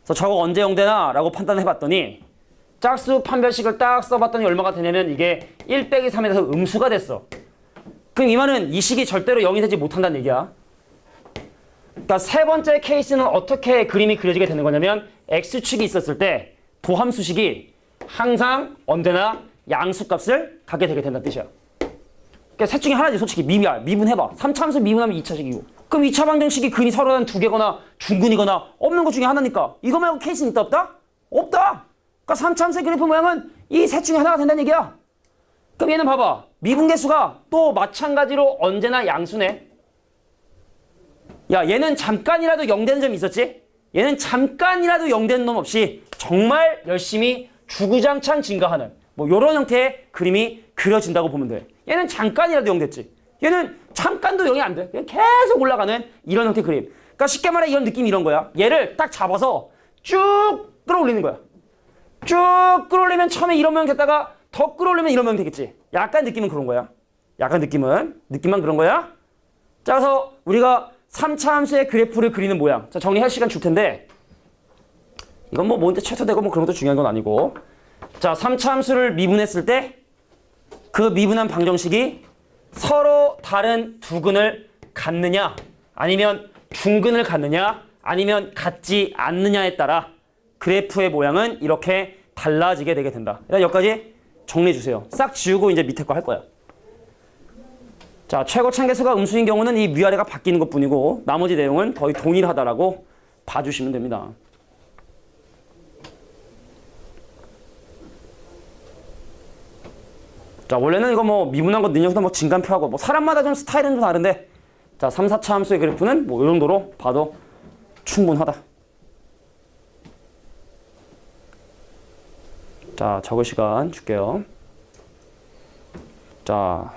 [SPEAKER 1] 그래서 저거 언제 0되나 라고 판단해봤더니 짝수 판별식을 딱 써봤더니 얼마가 되냐면 이게 1 빼기 3에 대해서 음수가 됐어. 그럼 이 말은 이 식이 절대로 0이 되지 못한다는 얘기야. 그러니까 세 번째 케이스는 어떻게 그림이 그려지게 되는 거냐면 x축이 있었을 때 도함수식이 항상 언제나 양수값을 갖게 되게 된다는 뜻이야. 그러니까 셋 중에 하나지 솔직히 미분해봐. 3차 함수 미분하면 2차식이고 그럼 2차 방정식이 근이 서로 한 두 개거나 중근이거나 없는 것 중에 하나니까 이거 말고 케이스는 있다 없다? 없다! 그러니까 3차 함수의 그래프 모양은 이 셋 중에 하나가 된다는 얘기야. 그럼 얘는 봐봐. 미분계수가 또 마찬가지로 언제나 양수네. 야, 얘는 잠깐이라도 0 되는 점이 있었지? 얘는 잠깐이라도 0 되는 놈 없이 정말 열심히 주구장창 증가하는 뭐 이런 형태의 그림이 그려진다고 보면 돼. 얘는 잠깐이라도 0 됐지. 얘는 잠깐도 0이 안 돼. 그냥 계속 올라가는 이런 형태의 그림. 그러니까 쉽게 말해 이런 느낌이 이런 거야. 얘를 딱 잡아서 쭉 끌어올리는 거야. 쭉 끌어올리면 처음에 이런 모양 됐다가 더 끌어올리면 이런 모양 되겠지. 약간 느낌은 그런 거야. 약간 느낌만 그런 거야. 자, 그래서 우리가 3차 함수의 그래프를 그리는 모양. 자, 정리할 시간 줄 텐데 이건 뭐 뭔데 최소되고 뭐 그런 것도 중요한 건 아니고. 자, 3차 함수를 미분했을 때 그 미분한 방정식이 서로 다른 두 근을 갖느냐 아니면 중근을 갖느냐 아니면 갖지 않느냐에 따라 그래프의 모양은 이렇게 달라지게 되게 된다. 일단 여기까지 정리해 주세요. 싹 지우고 이제 밑에 거 할 거야. 자, 최고 참계수가 음수인 경우는 이 위아래가 바뀌는 것뿐이고 나머지 내용은 거의 동일하다라고 봐주시면 됩니다. 자, 원래는 이거 뭐 미분한 거 능력도 뭐 진간표하고 뭐 사람마다 좀 스타일은 좀 다른데 자, 3, 4차 함수의 그래프는 뭐 이 정도로 봐도 충분하다. 자, 적을 시간 줄게요. 자,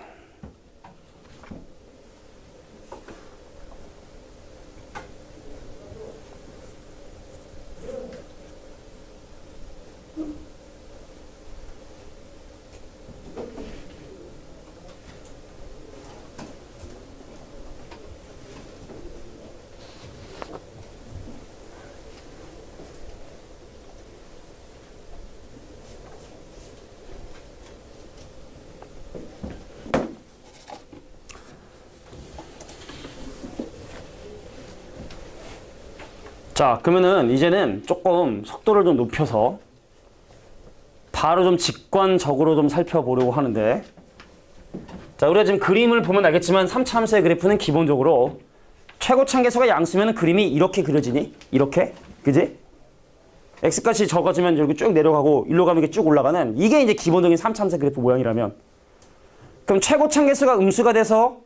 [SPEAKER 1] 자, 그러면은 이제는 조금 속도를 좀 높여서 바로 좀 직관적으로 좀 살펴보려고 하는데 자, 우리가 지금 그림을 보면 알겠지만 3차 함수의 그래프는 기본적으로 최고 참계수가 양수면 그림이 이렇게 그려지니? 이렇게? 그지? x값이 적어지면 여기 쭉 내려가고 일로 가면 이렇게 쭉 올라가는 이게 이제 기본적인 3차 함수의 그래프 모양이라면 그럼 최고 참계수가 음수가 돼서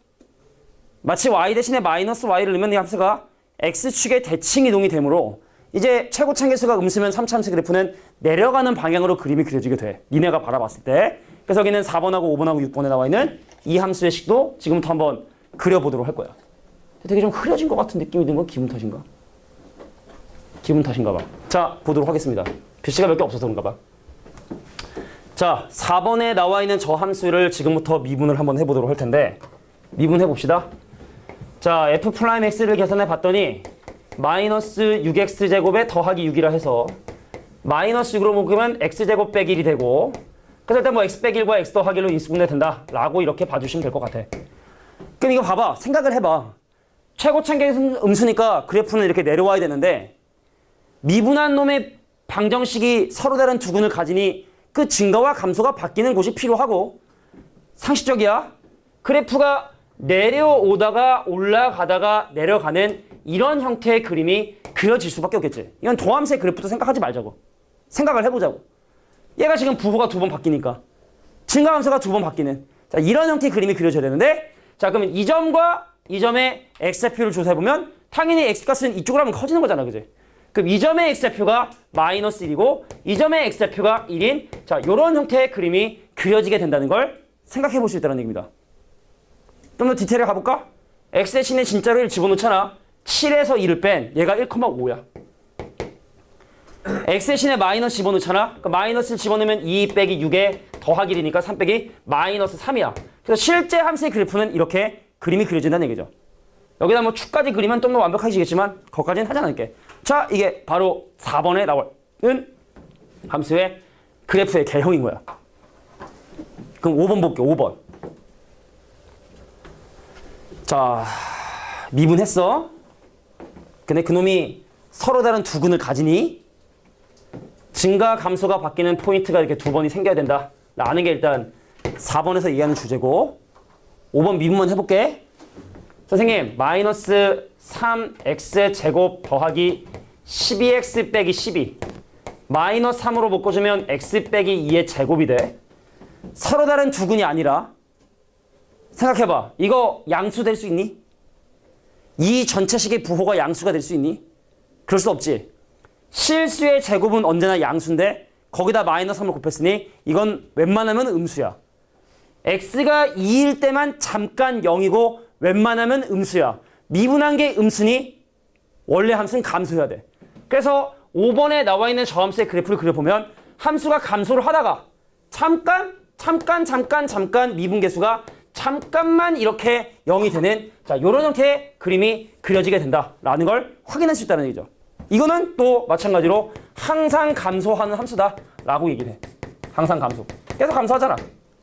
[SPEAKER 1] 마치 y 대신에 마이너스 y를 넣으면 이 함수가 x축의 대칭 이동이 되므로 이제 최고 참계수가 음수면 3차 함수 그래프는 내려가는 방향으로 그림이 그려지게 돼. 니네가 바라봤을 때. 그래서 여기는 4번하고 5번하고 6번에 나와 있는 이 함수의 식도 지금부터 한번 그려보도록 할 거야. 되게 좀 흐려진 것 같은 느낌이 든 건 기분 탓인가? 기분 탓인가 봐. 자, 보도록 하겠습니다. 글씨가 몇 개 없어서 그런가 봐. 자, 4번에 나와 있는 저 함수를 지금부터 미분을 한번 해보도록 할 텐데 미분해 봅시다. 자, f'x를 계산해 봤더니 마이너스 6x제곱에 더하기 6이라 해서 마이너스 6으로 묶으면 x제곱 빼기 1이 되고 그래서 일단 뭐 x 빼기 1과 x 더하기 1로 인수분해 된다 라고 이렇게 봐주시면 될 것 같아. 그럼 이거 봐봐. 생각을 해봐. 최고 참계수 음수니까 그래프는 이렇게 내려와야 되는데 미분한 놈의 방정식이 서로 다른 두 근을 가지니 그 증가와 감소가 바뀌는 곳이 필요하고 상식적이야. 그래프가 내려오다가 올라가다가 내려가는 이런 형태의 그림이 그려질 수밖에 없겠지. 이건 도함수의 그래프도 생각하지 말자고. 생각을 해보자고. 얘가 지금 부호가 2번 바뀌니까 증가함수가 2번 바뀌는 자, 이런 형태의 그림이 그려져야 되는데 자, 그러면 이 점과 이 점의 x좌표를 조사해보면 당연히 x값은 이쪽으로 하면 커지는 거잖아. 그지? 그럼 이 점의 x좌표가 마이너스 1이고 이 점의 x좌표가 1인 자, 요런 형태의 그림이 그려지게 된다는 걸 생각해 볼 수 있다는 얘기입니다. 좀 더 디테일을 가볼까? x 대신에 진짜로 1 집어넣잖아. 7에서 2를 뺀 얘가 1,5야. x 대신에 마이너스 집어넣잖아. 그러니까 마이너스를 집어넣으면 2 빼기 6에 더하기 1이니까 3 빼기 마이너스 3이야. 그래서 실제 함수의 그래프는 이렇게 그림이 그려진다는 얘기죠. 여기다 뭐 축까지 그리면 좀 더 완벽하시겠지만 거기까지는 하지 않을게. 자, 이게 바로 4번에 나오는 함수의 그래프의 개형인 거야. 그럼 5번 볼게요. 5번. 자, 미분했어. 근데 그놈이 서로 다른 두 근을 가지니 증가 감소가 바뀌는 포인트가 이렇게 두 번이 생겨야 된다 라는 게 일단 4번에서 얘기하는 주제고 5번 미분만 해볼게. 선생님, 마이너스 3x제곱 더하기 12x 빼기 12 마이너스 3으로 묶어주면 x 빼기 2의 제곱이 돼. 서로 다른 두근이 아니라 생각해봐. 이거 양수 될 수 있니? 이 전체식의 부호가 양수가 될 수 있니? 그럴 수 없지. 실수의 제곱은 언제나 양수인데 거기다 마이너스 3을 곱했으니 이건 웬만하면 음수야. x가 2일 때만 잠깐 0이고 웬만하면 음수야. 미분한 게 음수니 원래 함수는 감소해야 돼. 그래서 5번에 나와 있는 저함수의 그래프를 그려보면 함수가 감소를 하다가 잠깐 미분계수가 잠깐만 이렇게 0이 되는 자 이런 형태의 그림이 그려지게 된다라는 걸 확인할 수 있다는 얘기죠. 이거는 또 마찬가지로 항상 감소하는 함수다라고 얘기를 해. 항상 감소. 계속 감소하잖아.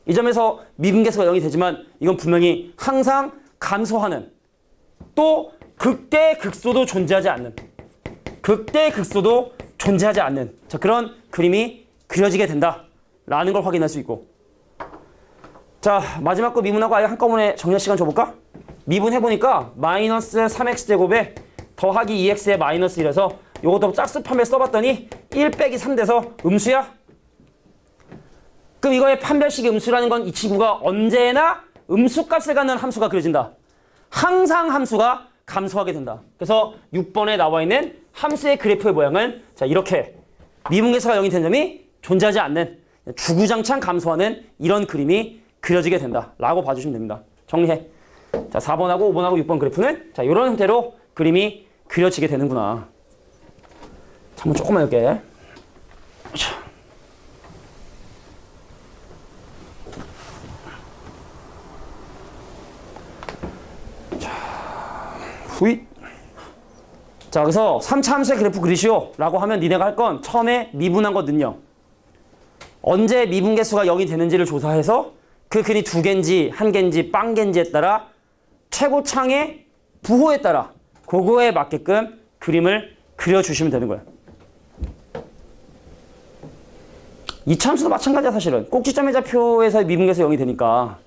[SPEAKER 1] 이 점에서 미분계수가 0이 되지만 이건 분명히 항상 감소하는 또 극대극소도 존재하지 않는 자 그런 그림이 그려지게 된다라는 걸 확인할 수 있고 자 마지막 거 미분하고 아예 한꺼번에 정리할 시간 줘볼까? 미분해보니까 마이너스 3x제곱에 더하기 2x에 마이너스 1에서 요것도 짝수판별 써봤더니 1 빼기 3 돼서 음수야? 그럼 이거의 판별식이 음수라는 건 이 친구가 언제나 음수값을 갖는 함수가 그려진다. 항상 함수가 감소하게 된다. 그래서 6번에 나와 있는 함수의 그래프의 모양은 자 이렇게 미분계수가 0이 된 점이 존재하지 않는 주구장창 감소하는 이런 그림이 그려지게 된다 라고 봐주시면 됩니다. 정리해. 자 4번하고 5번하고 6번 그래프는 자 이런 형태로 그림이 그려지게 되는구나. 한번 조금만 이렇게 후잇. 자 그래서 3차 함수의 그래프 그리시오 라고 하면 니네가 할 건 처음에 미분한 거 능력 언제 미분계수가 0이 되는지를 조사해서 그 근이 2개인지 1개인지 빵개인지에 따라 최고창의 부호에 따라 그거에 맞게끔 그림을 그려주시면 되는 거야. 이 참수도 마찬가지야 사실은. 꼭지점의 좌표에서 미분계수 0이 되니까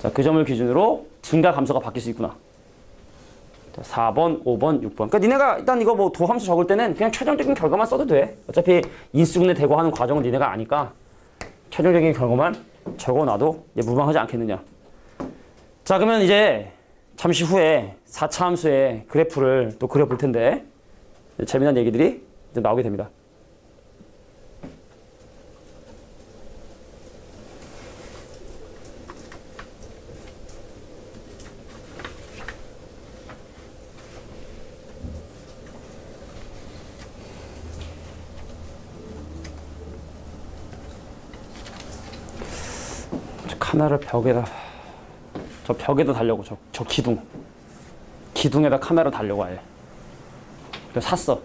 [SPEAKER 1] 자, 그 점을 기준으로 증가 감소가 바뀔 수 있구나. 자, 4번, 5번, 6번. 그러니까 니네가 일단 이거 뭐 도함수 적을 때는 그냥 최종적인 결과만 써도 돼. 어차피 인수분해 되고 하는 과정은 니네가 아니까 최종적인 결과만 적어놔도 이제 무방하지 않겠느냐. 자 그러면 이제 잠시 후에 4차 함수의 그래프를 또 그려볼 텐데 재미난 얘기들이 이제 나오게 됩니다. 카메라를 저 벽에다 달려고 저 기둥에다 카메라 달려고 아예 그래서 샀어.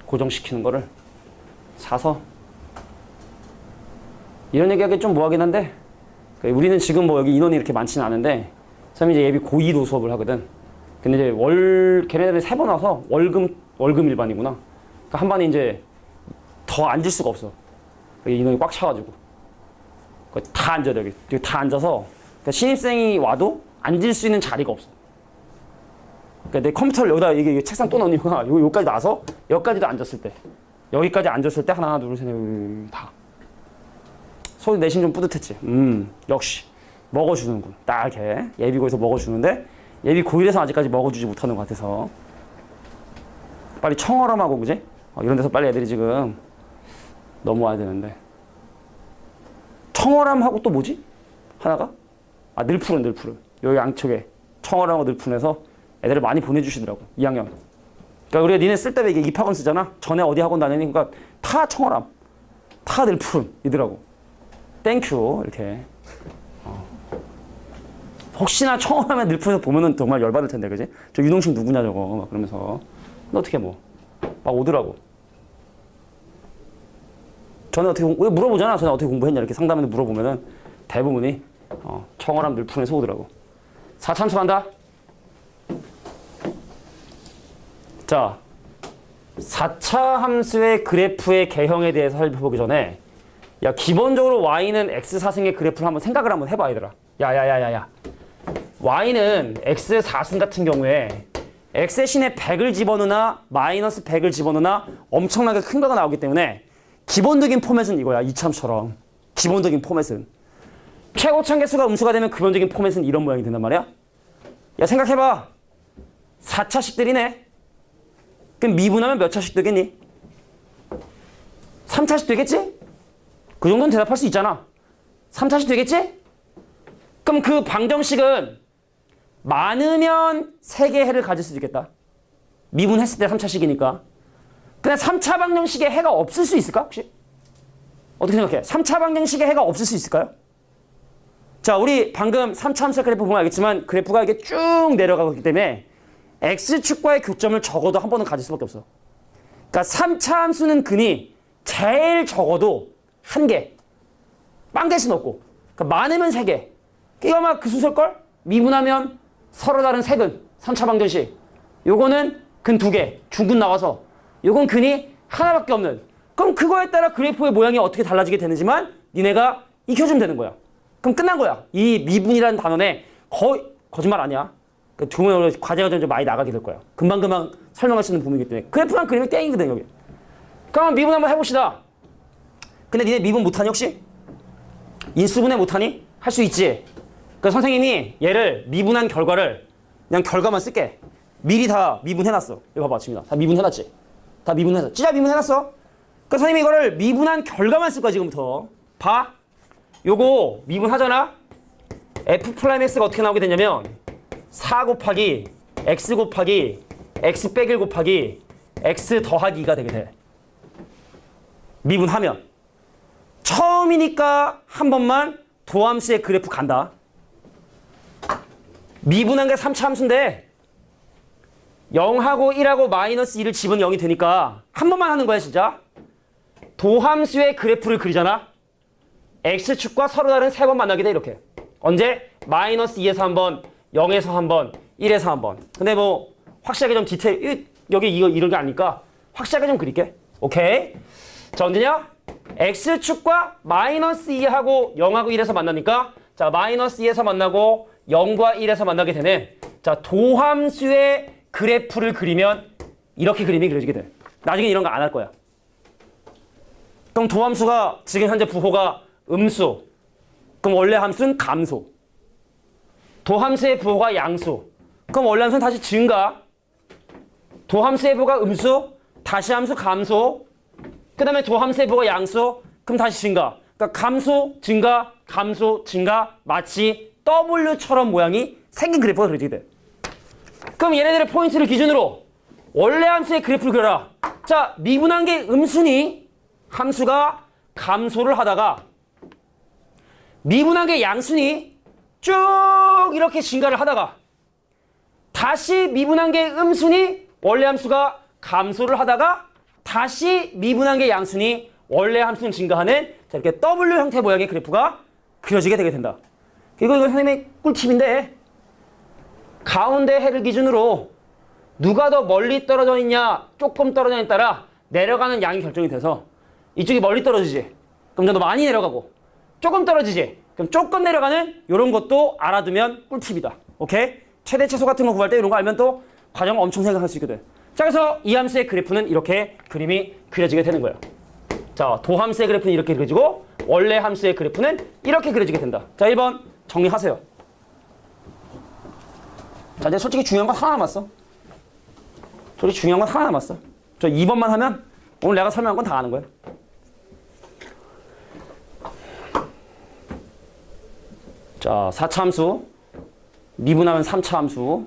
[SPEAKER 1] 고정시키는 거를 사서 이런 얘기하기 좀 뭐하긴 한데 우리는 지금 뭐 여기 인원이 이렇게 많지는 않은데 선생님이 이제 예비 고2도 수업을 하거든. 근데 이제 걔네들이 3번 와서 월금 일반이구나. 그러니까 한 반에 이제 더 앉을 수가 없어. 인원이 꽉 차가지고 다 앉아 여기 다 앉아서 그러니까 신입생이 와도 앉을 수 있는 자리가 없어. 그러니까 내 컴퓨터를 여기다 이게 책상 또 넣는 이유가 여기까지 나서 여기까지도 앉았을 때 여기까지 앉았을 때 하나 둘 셋 넷 다 소리 내심 좀 뿌듯했지. 역시 먹어주는군. 딱 이렇게 예비고에서 먹어주는데 예비 고1에서 아직까지 먹어주지 못하는 것 같아서 빨리 청어람하고 그지? 이런 데서 빨리 애들이 지금 넘어와야 되는데 청어람하고 또 뭐지? 하나가? 늘푸른 여기 양쪽에 청어람하고 늘푸른에서 애들을 많이 보내주시더라고 2학년. 그러니까 우리가 니네 쓸 때 이게 입학원 쓰잖아. 전에 어디 학원 다니니 그러니까 다 청어람 다 늘푸른 이더라고. 땡큐 이렇게. 혹시나 청어람에 늘푸른에서 보면은 정말 열받을 텐데 그지? 저 윤홍식 누구냐 저거 막 그러면서 너 어떻게 막 오더라고. 전에 어떻게 왜 물어보잖아. 전에 어떻게 공부했냐 이렇게 상담에 물어보면은 대부분이 청어람 늘푸른에서 오더라고. 4차 함수 간다. 자, 4차 함수의 그래프의 개형에 대해서 살펴보기 전에 야 기본적으로 y는 x4승의 그래프를 한번 생각을 한번 해봐 얘들아. 야야야야야. y는 x4승 같은 경우에 x의 신에 100을 집어넣으나 마이너스 100을 집어넣으나 엄청나게 큰 거가 나오기 때문에 기본적인 포맷은 이거야. 이참처럼. 기본적인 포맷은. 최고참 개수가 음수가 되면 기본적인 포맷은 이런 모양이 된단 말이야. 야, 생각해봐. 4차씩 들이네. 그럼 미분하면 몇 차씩 되겠니? 3차씩 되겠지? 그 정도는 대답할 수 있잖아. 3차씩 되겠지? 그럼 그 방정식은 많으면 3개의 해를 가질 수도 있겠다. 미분했을 때 3차식이니까. 근데 3차 방정식에 해가 없을 수 있을까? 혹시? 어떻게 생각해? 3차 방정식에 해가 없을 수 있을까요? 자, 우리 방금 3차 함수 그래프 보면 알겠지만 그래프가 이렇게 쭉 내려가고 있기 때문에 X축과의 교점을 적어도 한 번은 가질 수밖에 없어. 그러니까 3차 함수는 근이 제일 적어도 1개. 빵 될 수는 없고. 그러니까 많으면 3개. 이거 아마 그 순서일걸? 미분하면 서로 다른 색은 3차 방정식. 요거는 근 2개. 중근 나와서. 요건 근이 하나밖에 없는. 그럼 그거에 따라 그래프의 모양이 어떻게 달라지게 되는지만 니네가 익혀주면 되는 거야. 그럼 끝난 거야. 이 미분이라는 단원에 거의 거짓말 아니야. 그 과제가 좀 많이 나가게 될 거야. 금방금방 설명할 수 있는 부분이기 때문에. 그래프랑 그림이 땡이거든 여기. 그럼 미분 한번 해봅시다. 근데 니네 미분 못하니 혹시? 인수분해 못하니? 할 수 있지. 그러니까 선생님이 얘를 미분한 결과를 그냥 결과만 쓸게. 미리 다 미분해놨어. 이거 봐봐 지민아. 다 미분해놨지. 다 미분해놨어. 진짜 미분해놨어. 그러니까 선생님이 이거를 미분한 결과만 쓸 거야 지금부터. 봐. 요거 미분하잖아. f 프라임 x가 어떻게 나오게 되냐면 4 곱하기 x 곱하기 x 빼기 1 곱하기 x 더하기 2가 되게 돼. 미분하면. 처음이니까 한 번만 도함수의 그래프 간다. 미분한 게 3차 함수인데 0하고 1하고 마이너스 2를 집으면 0이 되니까 한 번만 하는 거야 진짜. 도함수의 그래프를 그리잖아. X축과 서로 다른 3번 만나게 돼 이렇게. 언제? 마이너스 2에서 한 번, 0에서 한 번, 1에서 한 번. 근데 뭐 확실하게 좀 디테일 여기 이거 이런 게 아니까 확실하게 좀 그릴게. 오케이. 자 언제냐? X축과 마이너스 2하고 0하고 1에서 만나니까 자 마이너스 2에서 만나고 0과 1에서 만나게 되는 자 도함수의 그래프를 그리면 이렇게 그림이 그려지게 돼. 나중에 이런 거 안 할 거야. 그럼 도함수가 지금 현재 부호가 음수. 그럼 원래 함수는 감소. 도함수의 부호가 양수. 그럼 원래 함수는 다시 증가. 도함수의 부호가 음수. 다시 함수 감소. 그 다음에 도함수의 부호가 양수. 그럼 다시 증가. 그러니까 감소, 증가, 감소, 증가. 마치 W처럼 모양이 생긴 그래프가 그려지게 돼. 그럼 얘네들의 포인트를 기준으로 원래 함수의 그래프를 그려라. 자, 미분한 게 음수니 함수가 감소를 하다가 미분한 게 양수니 쭉 이렇게 증가를 하다가 다시 미분한 게 음수니 원래 함수가 감소를 하다가 다시 미분한 게 양수니 원래 함수는 증가하는 자, 이렇게 W 형태 모양의 그래프가 그려지게 되게 된다. 이거 선생님의 꿀팁인데 가운데 해를 기준으로 누가 더 멀리 떨어져 있냐 조금 떨어져 있냐에 따라 내려가는 양이 결정이 돼서 이쪽이 멀리 떨어지지. 그럼 좀 더 많이 내려가고 조금 떨어지지. 그럼 조금 내려가는 이런 것도 알아두면 꿀팁이다. 오케이? 최대 최소 같은 거 구할 때 이런 거 알면 또 과정 엄청 생각할 수 있거든. 자 그래서 이 함수의 그래프는 이렇게 그림이 그려지게 되는 거예요. 자 도함수의 그래프는 이렇게 그려지고 원래 함수의 그래프는 이렇게 그려지게 된다. 자 1번 정리하세요. 자 이제 솔직히 중요한 건 하나 남았어. 솔직히 중요한 건 하나 남았어. 저 2번만 하면 오늘 내가 설명한 건 다 아는 거예요. 자 4차 함수 미분하면 3차 함수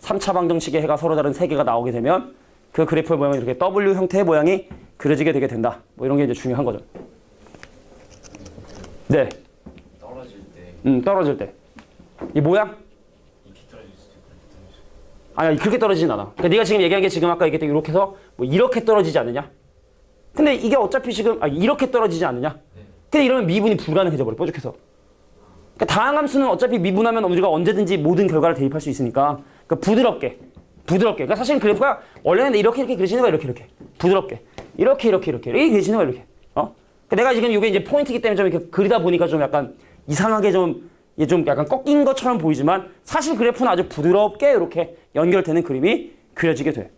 [SPEAKER 1] 3차 방정식의 해가 서로 다른 3개가 나오게 되면 그 그래프의 모양이 이렇게 W 형태의 모양이 그려지게 되게 된다. 뭐 이런 게 이제 중요한 거죠. 네.
[SPEAKER 2] 떨어질 때.
[SPEAKER 1] 떨어질 때. 이 모양?
[SPEAKER 2] 이렇게 떨어질 수도 있고 이렇게 떨어질 수도 있고.
[SPEAKER 1] 아니 그렇게 떨어지진 않아. 그러니까 네가 지금 얘기한 게 지금 아까 얘기했던 이렇게 해서 뭐 이렇게 떨어지지 않느냐? 근데 이게 어차피 지금 이렇게 떨어지지 않느냐?
[SPEAKER 2] 네.
[SPEAKER 1] 근데 이러면 미분이 불가능해져 버려. 뾰족해서. 그러니까 다항함수는 어차피 미분하면 우리가 언제든지 모든 결과를 대입할 수 있으니까 그러니까 부드럽게. 그러니까 사실 그래프가 원래는 이렇게 그려지는 거야. 이렇게 부드럽게 이렇게 그려지는 거야. 이렇게. 그러니까 내가 지금 이게 이제 포인트이기 때문에 좀 이렇게 그리다 보니까 좀 약간 이상하게 좀 약간 꺾인 것처럼 보이지만 사실 그래프는 아주 부드럽게 이렇게 연결되는 그림이 그려지게 돼.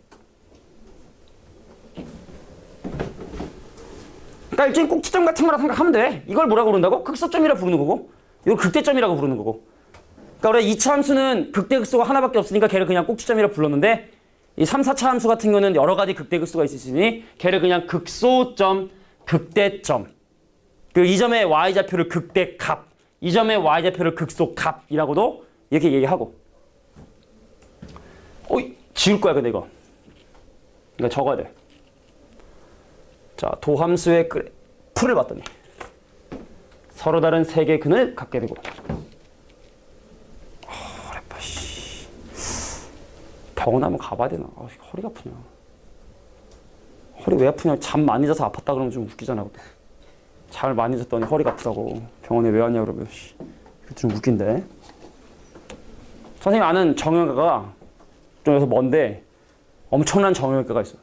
[SPEAKER 1] 그러니까 일종의 꼭지점 같은 거라 생각하면 돼. 이걸 뭐라고 부른다고? 극소점이라 부르는 거고, 이걸 극대점이라고 부르는 거고. 그러니까 우리가 2차 함수는 극대 극소가 하나밖에 없으니까 걔를 그냥 꼭지점이라 불렀는데, 이 3, 4차 함수 같은 경우는 여러 가지 극대 극소가 있으니 걔를 그냥 극소점, 극대점. 그 이 점의 y좌표를 극대값, 이 점의 y좌표를 극소값이라고도 이렇게 얘기하고. 지울 거야 근데 이거. 그러니까 적어야 돼. 자, 도함수의 풀을 봤더니 서로 다른 세 개의 근을 갖게 되고. 어렵다 씨. 병원 한번 가봐야 되나? 허리가 아프냐. 허리 왜 아프냐? 잠 많이 자서 아팠다 그러면 좀 웃기잖아. 잠을 많이 잤더니 허리가 아프다고. 병원에 왜 왔냐 그러면 좀 웃긴데. 선생님 아는 정형외과가 좀 여기서 먼데 엄청난 정형외과가 있어요.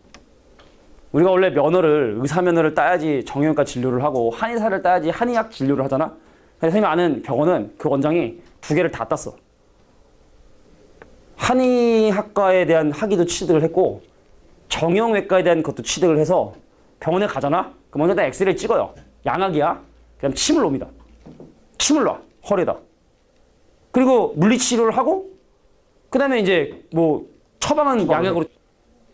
[SPEAKER 1] 우리가 원래 면허를 의사 면허를 따야지 정형외과 진료를 하고 한의사를 따야지 한의학 진료를 하잖아. 선생님이 아는 병원은 그 원장이 2개를 다 땄어. 한의학과에 대한 학위도 취득을 했고 정형외과에 대한 것도 취득을 해서 병원에 가잖아. 그 먼저 다 엑스레이 찍어요. 양악이야. 그다음 침을 놉니다. 침을 놔 허리에다. 그리고 물리치료를 하고 그다음에 이제 뭐 처방은 양약으로.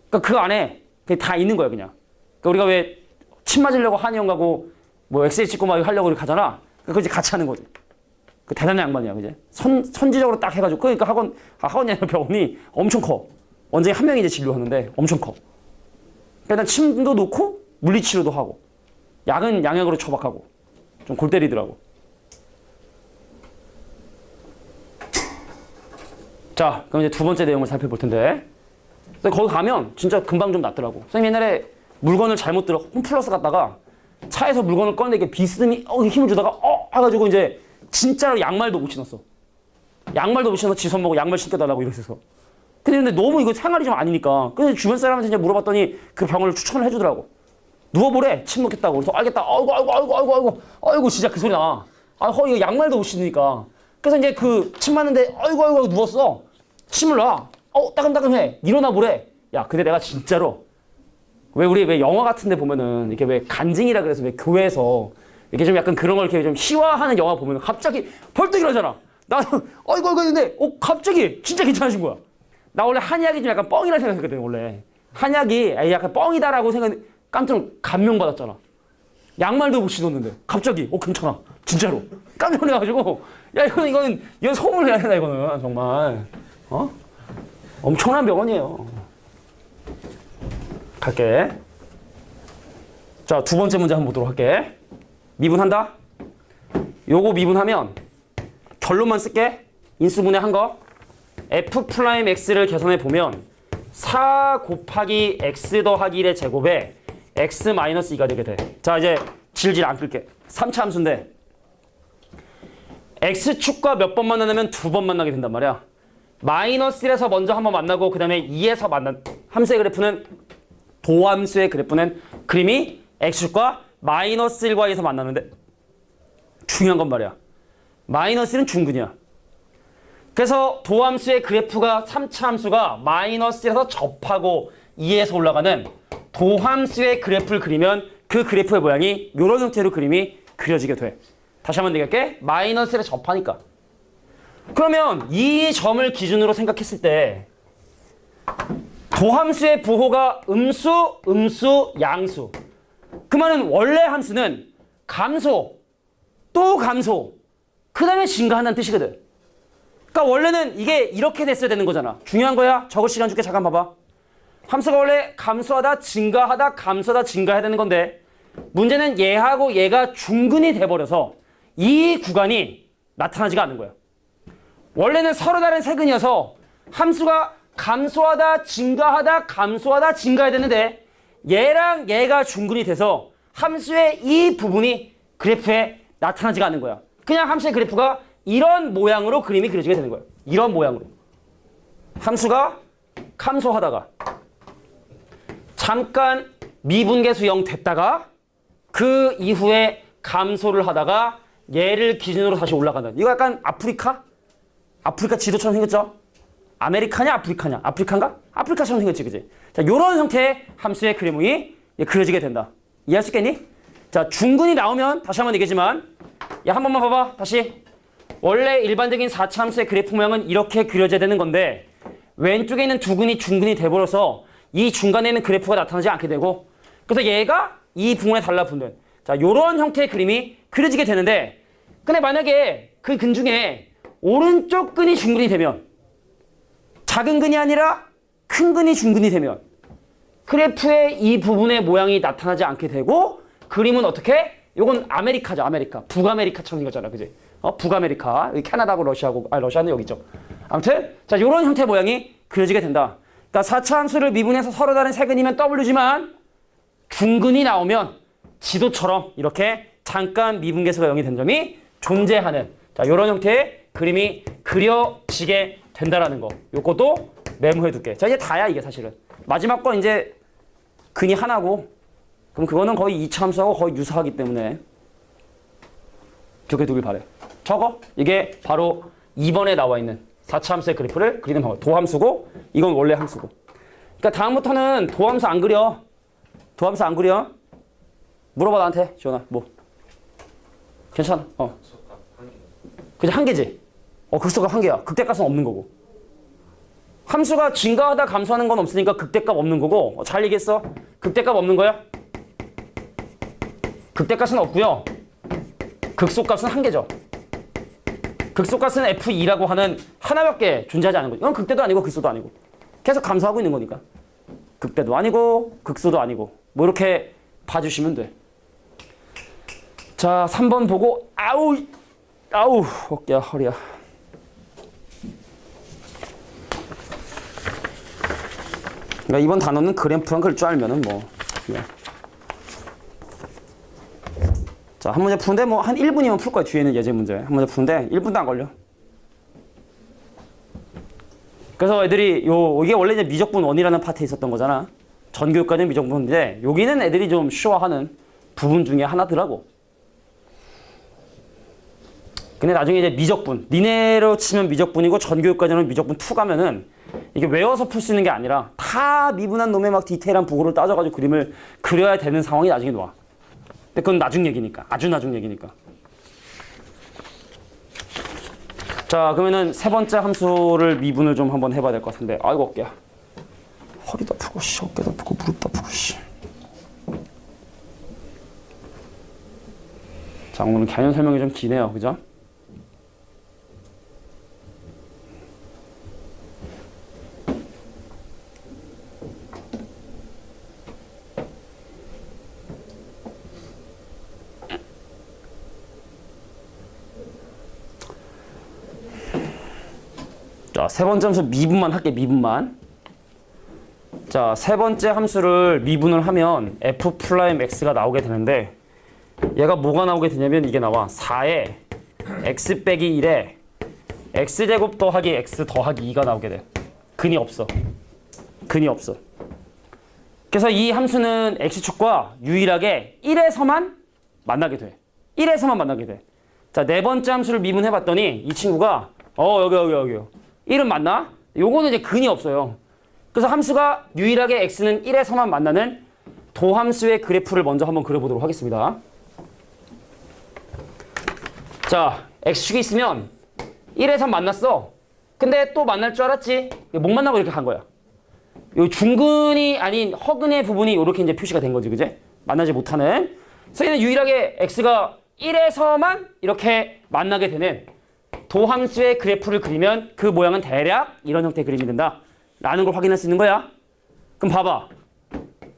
[SPEAKER 1] 그러니까 그 안에 그게 다 있는 거야 그냥. 그러니까 우리가 왜 침 맞으려고 한의원 가고 뭐 엑스레이 찍고 막 하려고 가잖아. 그거 이제 같이 하는 거지. 그 대단한 양반이야, 그지? 선지적으로 딱 해가지고 그러니까 학원이 아니라 병원이 엄청 커. 원장이 한 명이 이제 진료하는데 엄청 커. 그러니까 일단 침도 놓고 물리치료도 하고 약은 양약으로 처방하고 좀 골 때리더라고. 자, 그럼 이제 두 번째 내용을 살펴볼 텐데. 거기 가면 진짜 금방 좀 낫더라고. 선생님 옛날에 물건을 잘못 들어 홈플러스 갔다가 차에서 물건을 꺼내게 비스듬히 힘을 주다가 해가지고 이제 진짜로 양말도 못 신었어. 양말도 못 신어서 지 손 보고 양말 신겨달라고 이랬어. 근데 너무 이거 생활이 좀 아니니까. 그래서 주변 사람한테 이제 물어봤더니 그 병원을 추천을 해주더라고. 누워보래. 침 놓겠다고. 그래서 알겠다. 아이고 진짜 그 소리 나. 이거 양말도 못 신으니까. 그래서 이제 그 침 맞는데 아이고 누웠어. 침을 놔. 따끔따끔해. 일어나 보래. 야, 근데 내가 진짜로 왜 영화 같은 데 보면은 이렇게 왜 간증이라 그래서 왜 교회에서 이렇게 좀 약간 그런 걸 이렇게 좀 희화하는 영화 보면은 갑자기 벌떡 일어나잖아. 나는 아이고 했는데 갑자기 진짜 괜찮아진 거야. 나 원래 한의학이 좀 약간 뻥이라 생각했거든 원래. 한의학이 약간 뻥이다라고 깜짝 감명받았잖아. 양말도 못 신었는데 갑자기 괜찮아. 진짜로. 깜짝 놀라가지고 야 이건 소문을 해야 된다 이거는 정말. 엄청난 병원이에요. 갈게. 자, 두 번째 문제 한번 보도록 할게. 미분한다. 요거 미분하면 결론만 쓸게. 인수분해 한 거. F'X를 계산해 보면 4 곱하기 X 더하기 1의 제곱에 X 마이너스 2가 되게 돼. 자, 이제 질질 안 끌게. 3차 함수인데 X축과 몇 번 만나냐면 2번 만나게 된단 말이야. 마이너스 1에서 먼저 한번 만나고 그 다음에 2에서 만난 함수의 그래프는 도함수의 그래프는 그림이 X축과 마이너스 1과 2에서 만나는데 중요한 건 말이야. 마이너스 1은 중근이야. 그래서 도함수의 그래프가 3차 함수가 마이너스 1에서 접하고 2에서 올라가는 도함수의 그래프를 그리면 그 그래프의 모양이 이런 형태로 그림이 그려지게 돼. 다시 한번 얘기할게. 마이너스 1에 접하니까. 그러면 이 점을 기준으로 생각했을 때 도함수의 부호가 음수, 음수, 양수. 그 말은 원래 함수는 감소, 또 감소, 그 다음에 증가한다는 뜻이거든. 그러니까 원래는 이게 이렇게 됐어야 되는 거잖아. 중요한 거야. 적을 시간 줄게. 잠깐 봐봐. 함수가 원래 감소하다, 증가하다, 감소하다, 증가해야 되는 건데 문제는 얘하고 얘가 중근이 돼버려서 이 구간이 나타나지가 않는 거야. 원래는 서로 다른 세근이어서 함수가 감소하다, 증가하다, 감소하다, 증가해야 되는데 얘랑 얘가 중근이 돼서 함수의 이 부분이 그래프에 나타나지가 않는 거야. 그냥 함수의 그래프가 이런 모양으로 그림이 그려지게 되는 거야. 이런 모양으로. 함수가 감소하다가 잠깐 미분계수 0 됐다가 그 이후에 감소를 하다가 얘를 기준으로 다시 올라간다. 이거 약간 아프리카 지도처럼 생겼죠? 아메리카냐 아프리카냐? 아프리카인가? 아프리카처럼 생겼지, 그지? 자, 요런 형태의 함수의 그림이 그려지게 된다. 이해할 수 있겠니? 자, 중근이 나오면 다시 한번 얘기지만 야, 한 번만 봐봐. 다시. 원래 일반적인 4차 함수의 그래프 모양은 이렇게 그려져야 되는 건데 왼쪽에 있는 두근이 중근이 돼버려서 이 중간에 있는 그래프가 나타나지 않게 되고 그래서 얘가 이 부분에 달라붙는 자, 요런 형태의 그림이 그려지게 되는데 근데 만약에 그 근 중에 오른쪽 근이 중근이 되면 작은 근이 아니라 큰 근이 중근이 되면 그래프의 이 부분의 모양이 나타나지 않게 되고 그림은 어떻게? 요건 아메리카죠. 아메리카. 북아메리카처럼 생겼잖아. 그지? 북아메리카. 여기 캐나다하고 러시아하고 러시아는 여기 있죠. 아무튼 자, 요런 형태 모양이 그려지게 된다. 그러니까 4차 함수를 미분해서 서로 다른 세 근이면 W지만 중근이 나오면 지도처럼 이렇게 잠깐 미분계수가 0이 된 점이 존재하는 자, 요런 형태의 그림이 그려지게 된다라는 거. 요것도 메모해 둘게. 자, 이제 다야 이게 사실은. 마지막 건 이제 근이 하나고 그럼 그거는 거의 2차 함수하고 거의 유사하기 때문에 기억해 두길 바래. 저거 이게 바로 2번에 나와 있는 4차 함수의 그래프를 그리는 방법. 도함수고 이건 원래 함수고. 그러니까 다음부터는 도함수 안 그려. 도함수 안 그려. 물어봐 나한테. 지원아. 뭐. 괜찮아.
[SPEAKER 2] 속값 한 개.
[SPEAKER 1] 그지 한 개지. 극소값 한 개야. 극대값은 없는 거고. 함수가 증가하다 감소하는 건 없으니까 극대값 없는 거고. 잘 얘기했어. 극대값 없는 거야? 극대값은 없고요. 극소값은 한 개죠. 극소값은 F2라고 하는 하나밖에 존재하지 않는 거죠. 이건 극대도 아니고 극소도 아니고. 계속 감소하고 있는 거니까. 극대도 아니고 극소도 아니고. 뭐 이렇게 봐주시면 돼. 자, 3번 보고 아우 어깨야 허리야. 그러니까 이번 단어는 그래프랑 그릴 줄 알면은 뭐 그냥. 자, 한 문제 푸는데 뭐 한 1분이면 풀 거야. 뒤에 있는 예제 문제. 한 문제 푸는데 1분도 안 걸려. 그래서 애들이 이게 원래 이제 미적분 원이라는 파트에 있었던 거잖아. 전교육과는 미적분인데 여기는 애들이 좀 쉬워하는 부분 중에 하나더라고. 근데 나중에 이제 미적분, 니네로 치면 미적분이고 전교육과정은 미적분 2 가면은 이게 외워서 풀 수 있는 게 아니라 다 미분한 놈의 막 디테일한 부호를 따져가지고 그림을 그려야 되는 상황이 나중에 나와. 근데 그건 나중 얘기니까. 아주 나중 얘기니까. 자, 그러면은 세 번째 함수를 미분을 좀 한번 해봐야 될 것 같은데. 아이고, 어깨야. 허리도 아프고, 씨. 어깨도 아프고, 무릎도 아프고, 씨. 자, 오늘은 개념 설명이 좀 기네요. 그죠? 자, 세 번째 함수 미분만 할게. 미분만. 자, 세 번째 함수를 미분을 하면 f'(x가) 나오게 되는데 얘가 뭐가 나오게 되냐면 이게 나와. 4에 x 빼기 1에 x제곱 더하기 x 더하기 2가 나오게 돼. 근이 없어. 근이 없어. 그래서 이 함수는 x축과 유일하게 1에서만 만나게 돼. 1에서만 만나게 돼. 자, 네 번째 함수를 미분해봤더니 이 친구가 여기 1은 맞나? 요거는 이제 근이 없어요. 그래서 함수가 유일하게 x는 1에서만 만나는 도함수의 그래프를 먼저 한번 그려보도록 하겠습니다. 자, x축이 있으면 1에서 만났어. 근데 또 만날 줄 알았지? 못 만나고 이렇게 간 거야. 요 중근이 아닌 허근의 부분이 이렇게 이제 표시가 된 거지, 그제? 만나지 못하는. 그래서 얘는 유일하게 x가 1에서만 이렇게 만나게 되는 도함수의 그래프를 그리면 그 모양은 대략 이런 형태의 그림이 된다 라는 걸 확인할 수 있는 거야. 그럼 봐봐.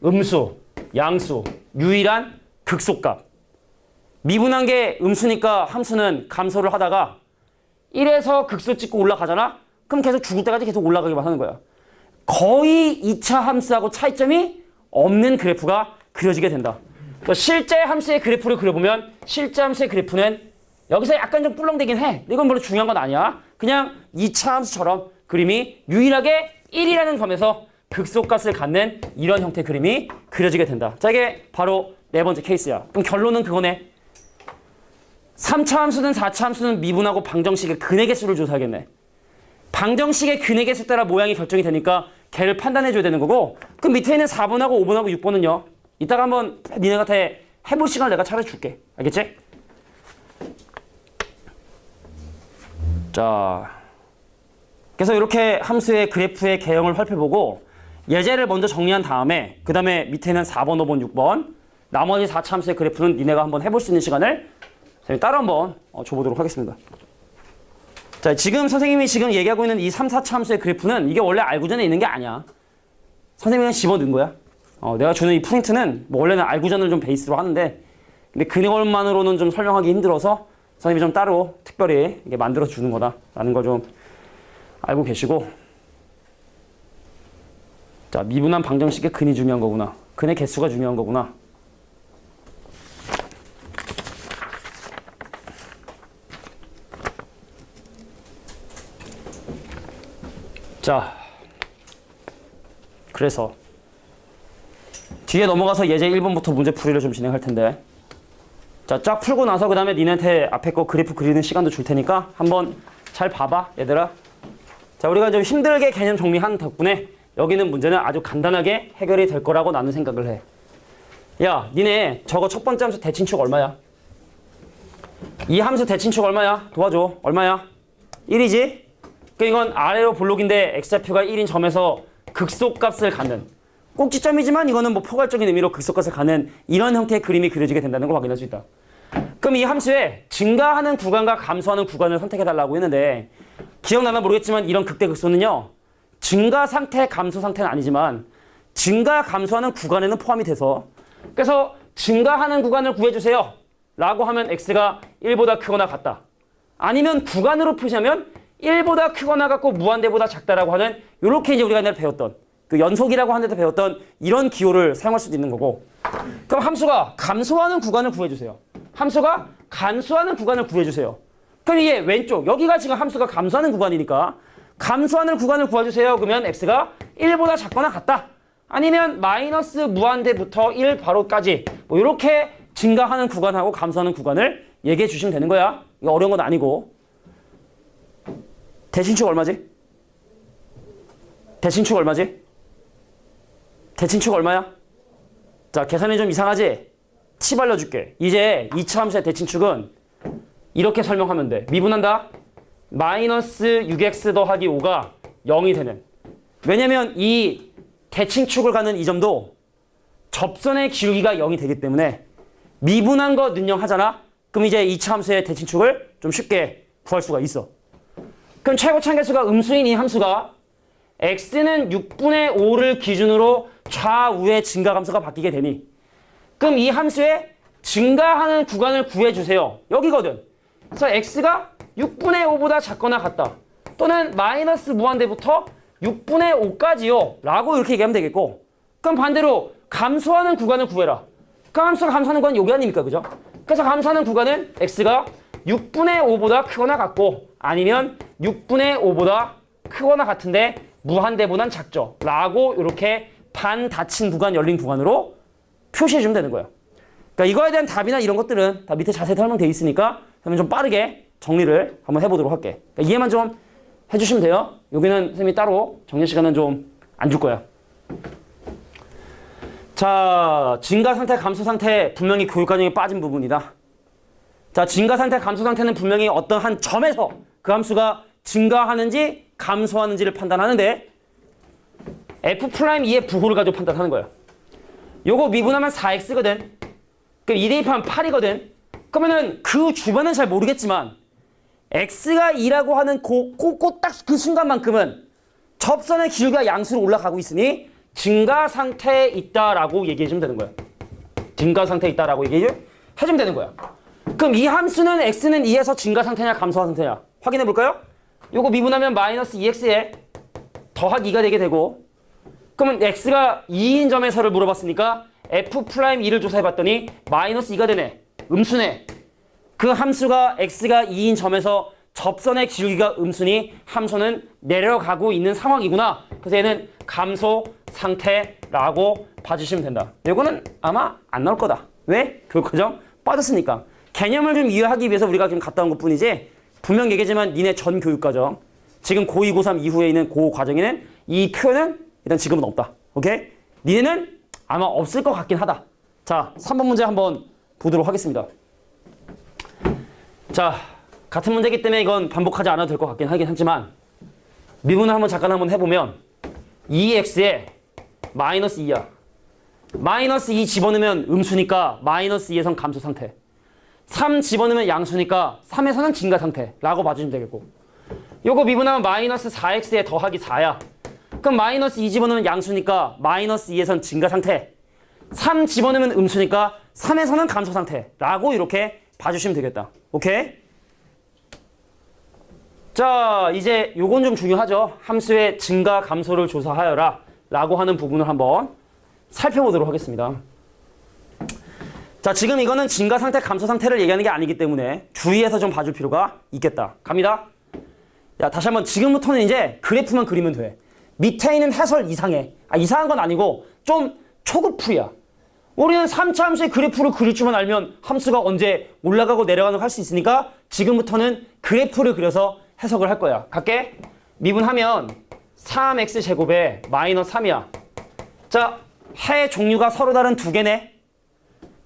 [SPEAKER 1] 음수, 양수, 유일한 극소값. 미분한 게 음수니까 함수는 감소를 하다가 1에서 극소 찍고 올라가잖아? 그럼 계속 죽을 때까지 계속 올라가기만 하는 거야. 거의 2차 함수하고 차이점이 없는 그래프가 그려지게 된다. 그러니까 실제 함수의 그래프를 그려보면 실제 함수의 그래프는 여기서 약간 좀 뿔렁대긴 해. 이건 별로 중요한 건 아니야. 그냥 2차 함수처럼 그림이 유일하게 1이라는 점에서 극소값을 갖는 이런 형태의 그림이 그려지게 된다. 자, 이게 바로 네 번째 케이스야. 그럼 결론은 그거네. 3차 함수든 4차 함수는 미분하고 방정식의 근의 개수를 조사하겠네. 방정식의 근의 개수 따라 모양이 결정이 되니까 걔를 판단해줘야 되는 거고, 그 밑에 있는 4번하고 5번하고 6번은요. 이따가 한번 니네한테 해볼 시간을 내가 차려줄게. 알겠지? 자, 그래서 이렇게 함수의 그래프의 개형을 살펴보고 예제를 먼저 정리한 다음에 그 다음에 밑에는 4번, 5번, 6번 나머지 4차 함수의 그래프는 니네가 한번 해볼 수 있는 시간을 따로 한번 줘보도록 하겠습니다. 자, 지금 선생님이 지금 얘기하고 있는 이 3, 4차 함수의 그래프는 이게 원래 알고전에 있는 게 아니야. 선생님이 그냥 집어넣은 거야. 내가 주는 이 프린트는 뭐 원래는 알고전을 좀 베이스로 하는데 근데 그것만으로는 좀 설명하기 힘들어서 선생님이 좀 따로 특별히 이게 만들어 주는 거다라는 걸 좀 알고 계시고, 자, 미분한 방정식의 근이 중요한 거구나. 근의 개수가 중요한 거구나. 자, 그래서 뒤에 넘어가서 예제 1번부터 문제 풀이를 좀 진행할 텐데, 자, 쫙 풀고 나서 그 다음에 니네한테 앞에 거 그래프 그리는 시간도 줄 테니까 한번 잘 봐봐, 얘들아. 자, 우리가 좀 힘들게 개념 정리한 덕분에 여기는 문제는 아주 간단하게 해결이 될 거라고 나는 생각을 해. 야, 니네 저거 첫 번째 함수 대칭축 얼마야? 이 함수 대칭축 얼마야? 도와줘. 얼마야? 1이지? 그러니까 이건 아래로 볼록인데 x좌표가 1인 점에서 극소값을 갖는, 꼭지점이지만 이거는 뭐 포괄적인 의미로 극소값을 갖는 이런 형태의 그림이 그려지게 된다는 걸 확인할 수 있다. 그럼 이 함수에 증가하는 구간과 감소하는 구간을 선택해달라고 했는데, 기억나나 모르겠지만 이런 극대극소는요, 증가 상태, 감소 상태는 아니지만 증가, 감소하는 구간에는 포함이 돼서, 그래서 증가하는 구간을 구해주세요 라고 하면 x가 1보다 크거나 같다. 아니면 구간으로 표시하면 1보다 크거나 같고 무한대보다 작다라고 하는, 요렇게 이제 우리가 옛날에 배웠던 그 연속이라고 하는 데도 배웠던 이런 기호를 사용할 수도 있는 거고. 그럼 함수가 감소하는 구간을 구해주세요. 함수가 감소하는 구간을 구해주세요. 그럼 이게 왼쪽, 여기가 지금 함수가 감소하는 구간이니까 감소하는 구간을 구해주세요. 그러면 x가 1보다 작거나 같다. 아니면 마이너스 무한대부터 1 바로까지 뭐 이렇게 증가하는 구간하고 감소하는 구간을 얘기해 주시면 되는 거야. 이거 어려운 건 아니고. 대칭축 얼마지? 대칭축 얼마지? 대칭축 얼마야? 자, 계산이 좀 이상하지? 팁 알려줄게. 이제 2차 함수의 대칭축은 이렇게 설명하면 돼. 미분한다. 마이너스 6x 더하기 5가 0이 되는. 왜냐면 이 대칭축을 가는 이 점도 접선의 기울기가 0이 되기 때문에 미분한 거 능령하잖아. 그럼 이제 2차 함수의 대칭축을 좀 쉽게 구할 수가 있어. 그럼 최고차계수가 음수인 이 함수가 x는 6분의 5를 기준으로 좌우의 증가감소가 바뀌게 되니, 그럼 이 함수의 증가하는 구간을 구해주세요. 여기거든. 그래서 x가 6분의 5보다 작거나 같다. 또는 마이너스 무한대부터 6분의 5까지요 라고 이렇게 얘기하면 되겠고, 그럼 반대로 감소하는 구간을 구해라. 그 함수가 감소하는 구간은 여기 아닙니까? 그죠? 그래서 감소하는 구간은 x가 6분의 5보다 크거나 같고 아니면 6분의 5보다 크거나 같은데 무한대보단 작죠 라고 이렇게 반 닫힌 구간, 열린 구간으로 표시해주면 되는 거예요. 그러니까 이거에 대한 답이나 이런 것들은 다 밑에 자세히 설명되어 있으니까 그러면 좀 빠르게 정리를 한번 해보도록 할게. 그러니까 이해만 좀 해주시면 돼요. 여기는 선생님이 따로 정리 시간은 좀 안 줄 거야. 자, 증가 상태, 감소 상태 분명히 교육과정에 빠진 부분이다. 자, 증가 상태, 감소 상태는 분명히 어떤 한 점에서 그 함수가 증가하는지 감소하는지를 판단하는데 F'E의 부호를 가지고 판단하는 거야. 요거 미분하면 4x거든. 그럼 2 대입하면 8이거든. 그러면은 그 주변은 잘 모르겠지만 x가 2라고 하는 딱 그 순간만큼은 접선의 기울기가 양수로 올라가고 있으니 증가 상태에 있다라고 얘기해주면 되는 거야. 증가 상태에 있다라고 얘기해주면 되는 거야. 그럼 이 함수는 x는 2에서 증가 상태냐 감소 상태냐 확인해 볼까요? 요거 미분하면 마이너스 2x에 더하기 2가 되게 되고, 그러면 x가 2인 점에서를 물어봤으니까 F'E를 조사해봤더니 마이너스 2가 되네. 음수네. 그 함수가 x가 2인 점에서 접선의 기울기가 음수니 함수는 내려가고 있는 상황이구나. 그래서 얘는 감소 상태라고 봐주시면 된다. 이거는 아마 안 나올 거다. 왜? 교육과정 빠졌으니까. 개념을 좀 이해하기 위해서 우리가 지금 갔다 온 것뿐이지 분명 얘기지만 니네 전 교육과정 지금 고2, 고3 이후에 있는 고 과정에는 이 표현은 일단 지금은 없다. 오케이? 니네는 아마 없을 것 같긴 하다. 자, 3번 문제 한번 보도록 하겠습니다. 자, 같은 문제이기 때문에 이건 반복하지 않아도 될 것 같긴 하긴 하지만 미분을 잠깐 한번 해보면 2x에 마이너스 2야. 마이너스 2 집어넣으면 음수니까 마이너스 2에선 감소 상태. 3 집어넣으면 양수니까 3에서는 증가 상태라고 봐주시면 되겠고, 요거 미분하면 마이너스 4x에 더하기 4야. 그럼 마이너스 2 집어넣으면 양수니까 마이너스 2에선 증가 상태. 3 집어넣으면 음수니까 3에서는 감소 상태라고 이렇게 봐주시면 되겠다. 오케이? 자, 이제 요건 좀 중요하죠. 함수의 증가 감소를 조사하여라 라고 하는 부분을 한번 살펴보도록 하겠습니다. 자, 지금 이거는 증가 상태, 감소 상태를 얘기하는 게 아니기 때문에 주의해서 좀 봐줄 필요가 있겠다. 갑니다. 야, 다시 한번 지금부터는 이제 그래프만 그리면 돼. 밑에 있는 해설 이상해. 이상한 건 아니고 좀 초급풀이야. 우리는 3차 함수의 그래프를 그릴 줄만 알면 함수가 언제 올라가고 내려가는 거 할 수 있으니까 지금부터는 그래프를 그려서 해석을 할 거야. 갈게. 미분하면 3x제곱에 마이너스 3이야. 자, 해 종류가 서로 다른 두 개네.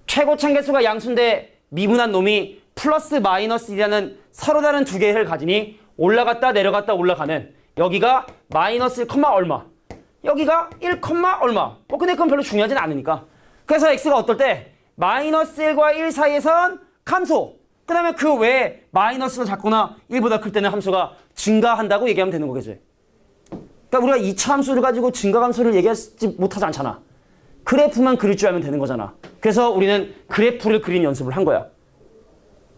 [SPEAKER 1] 최고 참개수가 양수인데 미분한 놈이 플러스 마이너스 1이라는 서로 다른 두 개를 가지니 올라갔다 내려갔다 올라가는, 여기가 마이너스 1, 얼마, 여기가 1, 얼마. 근데 그건 별로 중요하진 않으니까. 그래서 x가 어떨 때 마이너스 1과 1 사이에선 감소, 그 다음에 그 외에 마이너스가 작거나 1보다 클 때는 함수가 증가한다고 얘기하면 되는 거겠지. 그러니까 우리가 2차 함수를 가지고 증가 감소를 얘기하지 못하지 않잖아. 그래프만 그릴 줄 알면 되는 거잖아. 그래서 우리는 그래프를 그리는 연습을 한 거야.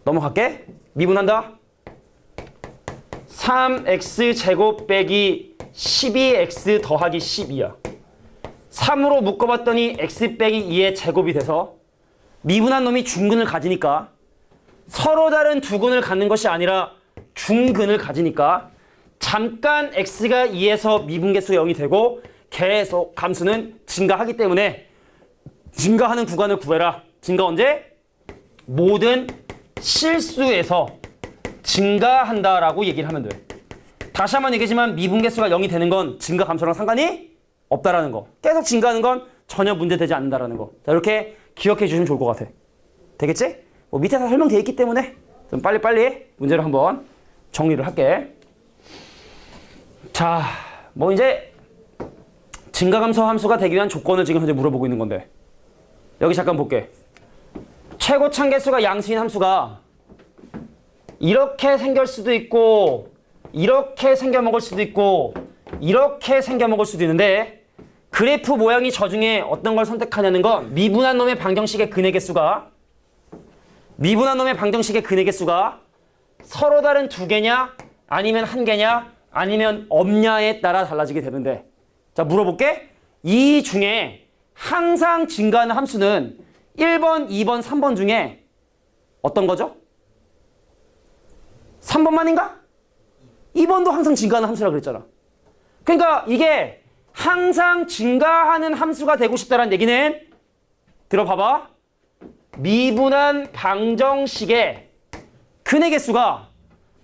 [SPEAKER 1] 넘어갈게. 미분한다. 3x제곱 빼기 12x 더하기 12야. 3으로 묶어봤더니 x 빼기 2의 제곱이 돼서 미분한 놈이 중근을 가지니까, 서로 다른 두 근을 갖는 것이 아니라 중근을 가지니까 잠깐 x가 2에서 미분계수가 0이 되고 계속 감수는 증가하기 때문에 증가하는 구간을 구해라. 증가 언제? 모든 실수에서 증가한다라고 얘기를 하면 돼. 다시 한번 얘기하지만 미분계수가 0이 되는 건 증가 감소랑 상관이 없다라는 거. 계속 증가하는 건 전혀 문제되지 않는다라는 거. 자, 이렇게 기억해 주시면 좋을 것 같아. 되겠지? 밑에 다 설명되어 있기 때문에 좀 빨리빨리 문제를 한번 정리를 할게. 자, 이제 증가감소 함수가 되기 위한 조건을 지금 현재 물어보고 있는 건데, 여기 잠깐 볼게. 최고 참개수가 양수인 함수가 이렇게 생길 수도 있고, 이렇게 생겨먹을 수도 있고, 이렇게 생겨먹을 수도 있는데, 그래프 모양이 저 중에 어떤 걸 선택하냐는 건 미분한 놈의 방정식의 근의 개수가 서로 다른 두 개냐 아니면 한 개냐 아니면 없냐에 따라 달라지게 되는데, 자, 물어볼게. 이 중에 항상 증가하는 함수는 1번, 2번, 3번 중에 어떤 거죠? 3번만인가? 2번도 항상 증가하는 함수라 그랬잖아. 그러니까 이게 항상 증가하는 함수가 되고 싶다는 얘기는, 들어봐봐. 미분한 방정식의 근의 개수가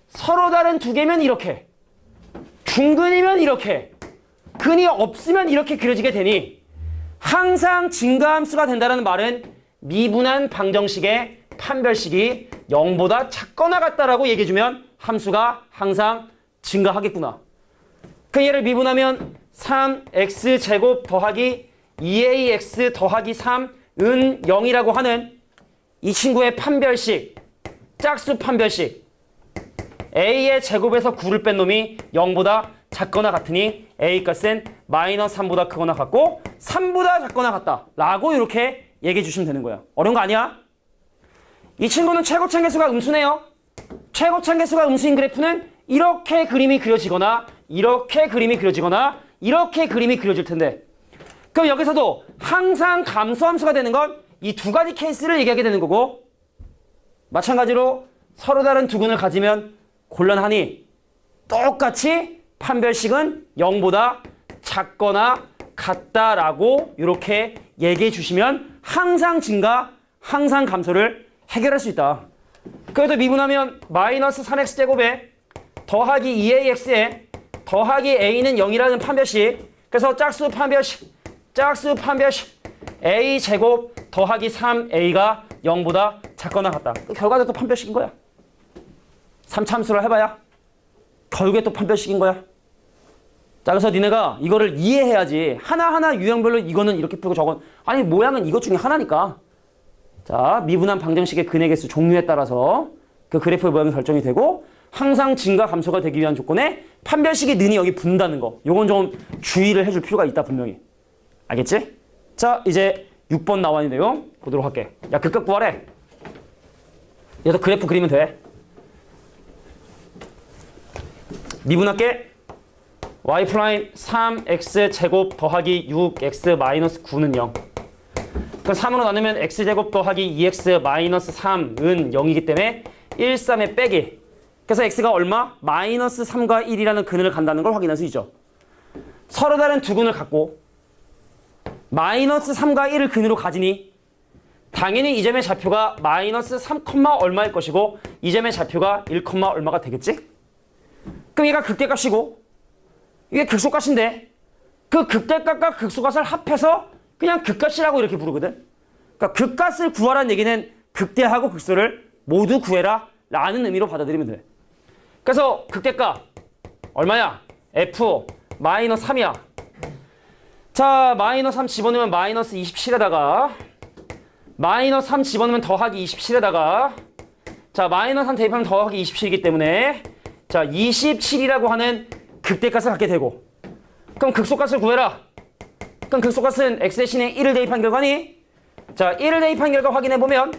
[SPEAKER 1] 서로 다른 두 개면 이렇게, 중근이면 이렇게, 근이 없으면 이렇게 그려지게 되니 항상 증가함수가 된다는 말은 미분한 방정식의 판별식이 0보다 작거나 같다라고 얘기해주면 함수가 항상 증가하겠구나. 그 얘를 미분하면 3x제곱 더하기 2ax 더하기 3은 0이라고 하는 이 친구의 판별식, 짝수 판별식, a의 제곱에서 9를 뺀 놈이 0보다 작거나 같으니 a 값은 마이너스 3보다 크거나 같고 3보다 작거나 같다 라고 이렇게 얘기해 주시면 되는 거야. 어려운 거 아니야? 이 친구는 최고 참개수가 음수네요. 최고 참개수가 음수인 그래프는 이렇게 그림이 그려지거나 이렇게 그림이 그려지거나 이렇게 그림이 그려질 텐데, 그럼 여기서도 항상 감소함수가 되는 건 이 두 가지 케이스를 얘기하게 되는 거고, 마찬가지로 서로 다른 두 근을 가지면 곤란하니 똑같이 판별식은 0보다 작거나 같다라고 이렇게 얘기해 주시면 항상 증가, 항상 감소를 해결할 수 있다. 그래도 미분하면 마이너스 3x제곱에 더하기 2ax에 더하기 a는 0이라는 판별식, 그래서 짝수 판별식 a 제곱 더하기 3a가 0보다 작거나 같다. 결과도 또 판별식인 거야. 3참수를 해봐야 결국에 또 판별식인 거야. 자, 그래서 니네가 이거를 이해해야지. 하나하나 유형별로 이거는 이렇게 풀고 저건 아니 모양은 이것 중에 하나니까. 자, 미분한 방정식의 근의 개수 종류에 따라서 그 그래프의 모양이 결정이 되고 항상 증가 감소가 되기 위한 조건에 판별식이 는이 여기 붙는다는 거. 요건 좀 주의를 해줄 필요가 있다 분명히. 알겠지? 자, 이제 6번 나와 있는 내용 보도록 할게. 야, 극각 구하래. 여기서 그래프 그리면 돼. 미분할게. y 프라임 3x 제곱 더하기 6x 마이너스 9는 0. 그럼 3으로 나누면 x제곱 더하기 2x 마이너스 3은 0이기 때문에 1, 3에 빼기. 그래서 x가 얼마? 마이너스 3과 1이라는 근을 간다는 걸 확인할 수 있죠. 서로 다른 두 근을 갖고 마이너스 3과 1을 근으로 가지니 당연히 이 점의 좌표가 마이너스 3, 얼마일 것이고 이 점의 좌표가 1, 얼마가 되겠지? 그럼 얘가 극대값이고 이게 극소값인데 그 극대값과 극소값을 합해서 그냥 극값이라고 이렇게 부르거든. 그러니까 극값을 구하라는 얘기는 극대하고 극소를 모두 구해라 라는 의미로 받아들이면 돼. 그래서 극대값 얼마야? f 마이너스 3이야. 자, 마이너스 3 집어넣으면 마이너스 27에다가 마이너스 3 집어넣으면 더하기 27에다가 자, 마이너스 3 대입하면 더하기 27이기 때문에 자, 27이라고 하는 극대값을 갖게 되고 그럼 극소값을 구해라. 그럼 극소값은 x 대신에 1을 대입한 결과니 자, 1을 대입한 결과 확인해보면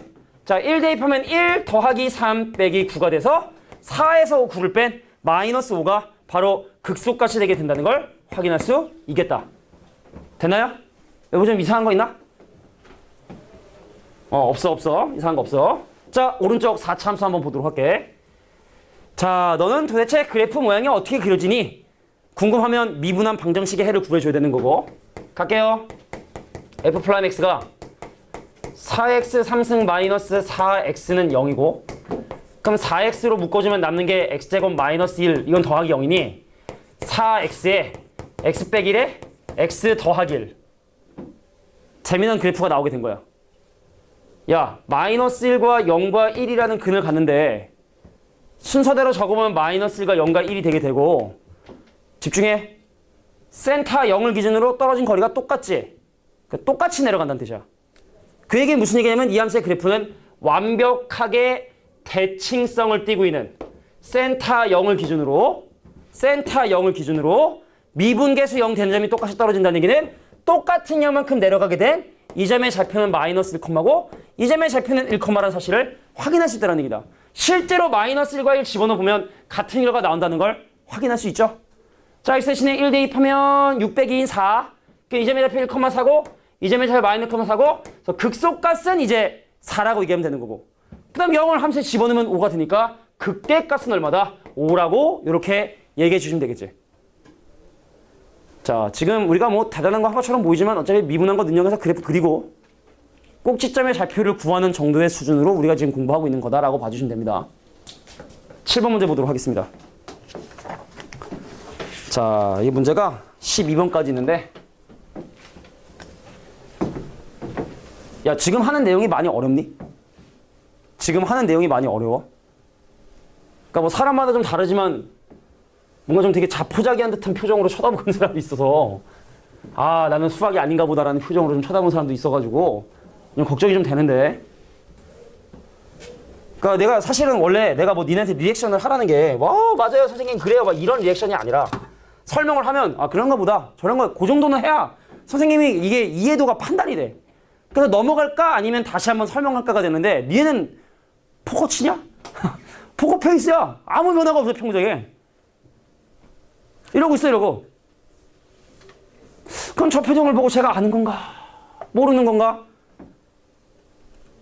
[SPEAKER 1] 자, 1 대입하면 1 더하기 3 빼기 9가 돼서 4에서 9를 뺀 마이너스 5가 바로 극소값이 되게 된다는 걸 확인할 수 있겠다. 되나요? 여보 좀 이상한 거 있나? 없어. 이상한 거 없어. 자, 오른쪽 4참수 한번 보도록 할게. 자, 너는 도대체 그래프 모양이 어떻게 그려지니? 궁금하면 미분한 방정식의 해를 구해줘야 되는 거고. 갈게요. f 프라임 x가 4x 3승 마이너스 4x는 0이고 그럼 4x로 묶어주면 남는 게 x제곱 마이너스 1 이건 더하기 0이니 4x에 x 빼기 1에 x 더하기 1 재미난 그래프가 나오게 된 거야. 야, 마이너스 1과 0과 1이라는 근을 갖는데 순서대로 적으면 마이너스 1과 0과 1이 되게 되고 집중해. 센터 0을 기준으로 떨어진 거리가 똑같지? 똑같이 내려간다는 뜻이야. 그 얘기는 무슨 얘기냐면 이 함수의 그래프는 완벽하게 대칭성을 띠고 있는 센터 0을 기준으로 미분계수 0 되는 점이 똑같이 떨어진다는 얘기는 똑같은 양만큼 내려가게 된 이 점의 좌표는 마이너스 1고 이 점의 좌표는 1라는 사실을 확인할 수 있다는 얘기다. 실제로 마이너스 1과 1 집어넣으면 같은 결과가 나온다는 걸 확인할 수 있죠. 자, x 대신에 1 대입하면 6 빼기 2는 4. 이 점의 좌표 1,4고 이 점의 좌표 마이너스 1,4고 그래서 극소값은 이제 4라고 얘기하면 되는 거고 그 다음 0을 함수에 집어넣으면 5가 되니까 극대값은 얼마다? 5라고 이렇게 얘기해 주시면 되겠지. 자, 지금 우리가 뭐 대단한 거 한 것처럼 보이지만 어차피 미분한 거 능력에서 그래프 그리고 꼭지점의 좌표를 구하는 정도의 수준으로 우리가 지금 공부하고 있는 거다라고 봐주시면 됩니다. 7번 문제 보도록 하겠습니다. 자, 이 문제가 12번까지 있는데 야, 지금 하는 내용이 많이 어렵니? 지금 하는 내용이 많이 어려워? 그러니까 뭐 사람마다 좀 다르지만 뭔가 좀 되게 자포자기한 듯한 표정으로 쳐다보는 사람이 있어서 아, 나는 수학이 아닌가 보다라는 표정으로 좀 쳐다보는 사람도 있어가지고 좀 걱정이 좀 되는데 그러니까 내가 사실은 원래 내가 뭐 니네한테 리액션을 하라는 게 맞아요 선생님 그래요 막 이런 리액션이 아니라 설명을 하면 아, 그런가 보다 저런 거 그 정도는 해야 선생님이 이게 이해도가 판단이 돼. 그래서 넘어갈까 아니면 다시 한번 설명할까가 되는데 니네는 포커 치냐? 포커 페이스야. 아무 변화가 없어 평소에. 이러고 있어 이러고. 그럼 저 표정을 보고 제가 아는 건가? 모르는 건가?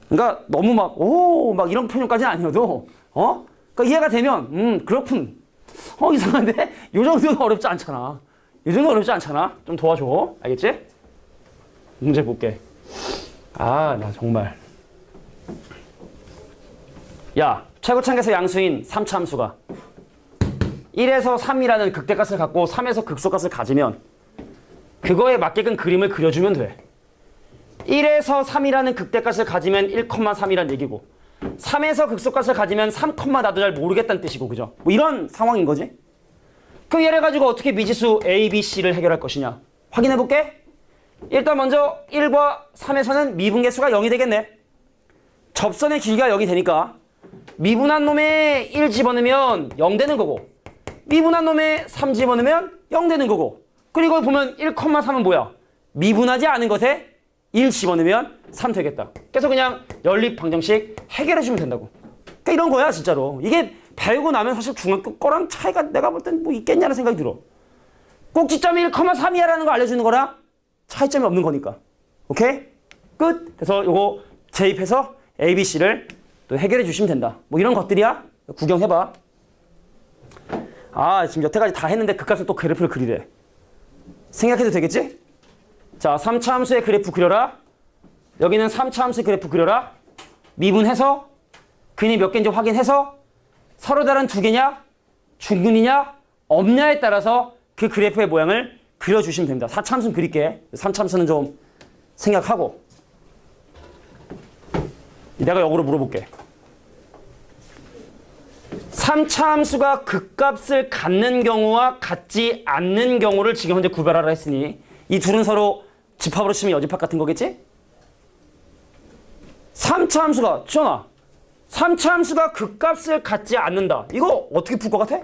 [SPEAKER 1] 그러니까 너무 막 이런 표정까지는 아니어도 그러니까 이해가 되면 그렇군. 이상한데? 요 정도는 어렵지 않잖아. 좀 도와줘. 알겠지? 문제 볼게. 아, 나 정말. 야, 최고창에서 양수인 3차함수가 1에서 3이라는 극대값을 갖고 3에서 극소값을 가지면 그거에 맞게끔 그림을 그려주면 돼. 1에서 3이라는 극대값을 가지면 1,3이란 얘기고 3에서 극소값을 가지면 3, 나도 잘 모르겠다는 뜻이고 그죠? 뭐 이런 상황인 거지. 그럼 얘를 가지고 어떻게 미지수 A, B, C를 해결할 것이냐 확인해 볼게. 일단 먼저 1과 3에서는 미분계수가 0이 되겠네. 접선의 길이가 0이 되니까 미분한 놈에 1 집어넣으면 0 되는 거고 미분한 놈에 3 집어넣으면 0 되는 거고 그리고 보면 1,3은 뭐야? 미분하지 않은 것에 1 집어넣으면 3 되겠다. 그래서 그냥 연립 방정식 해결해 주면 된다고. 그러니까 이런 거야 진짜로. 이게 배우고 나면 사실 중학교 거랑 차이가 내가 볼 땐 뭐 있겠냐는 생각이 들어. 꼭지점이 1,3이야라는 거 알려주는 거랑 차이점이 없는 거니까. 오케이? 끝. 그래서 요거 대입해서 A, B, C를 또 해결해 주시면 된다. 뭐 이런 것들이야. 구경해봐. 아 지금 여태까지 다 했는데 그값을 또 그래프를 그리래. 생각해도 되겠지? 자 3차 함수의 그래프 그려라. 여기는 3차 함수의 그래프 그려라. 미분해서 근이 몇 개인지 확인해서 서로 다른 두 개냐 중근이냐 없냐에 따라서 그 그래프의 모양을 그려주시면 됩니다. 4차 함수는 그릴게. 3차 함수는 좀 생각하고 내가 역으로 물어볼게. 3차 함수가 극값을 갖는 경우와 갖지 않는 경우를 지금 현재 구별하라 했으니 이 둘은 서로 집합으로 치면 여집합 같은 거겠지? 3차 함수가 지원아 3차 함수가 극값을 갖지 않는다. 이거 어떻게 풀 것 같아?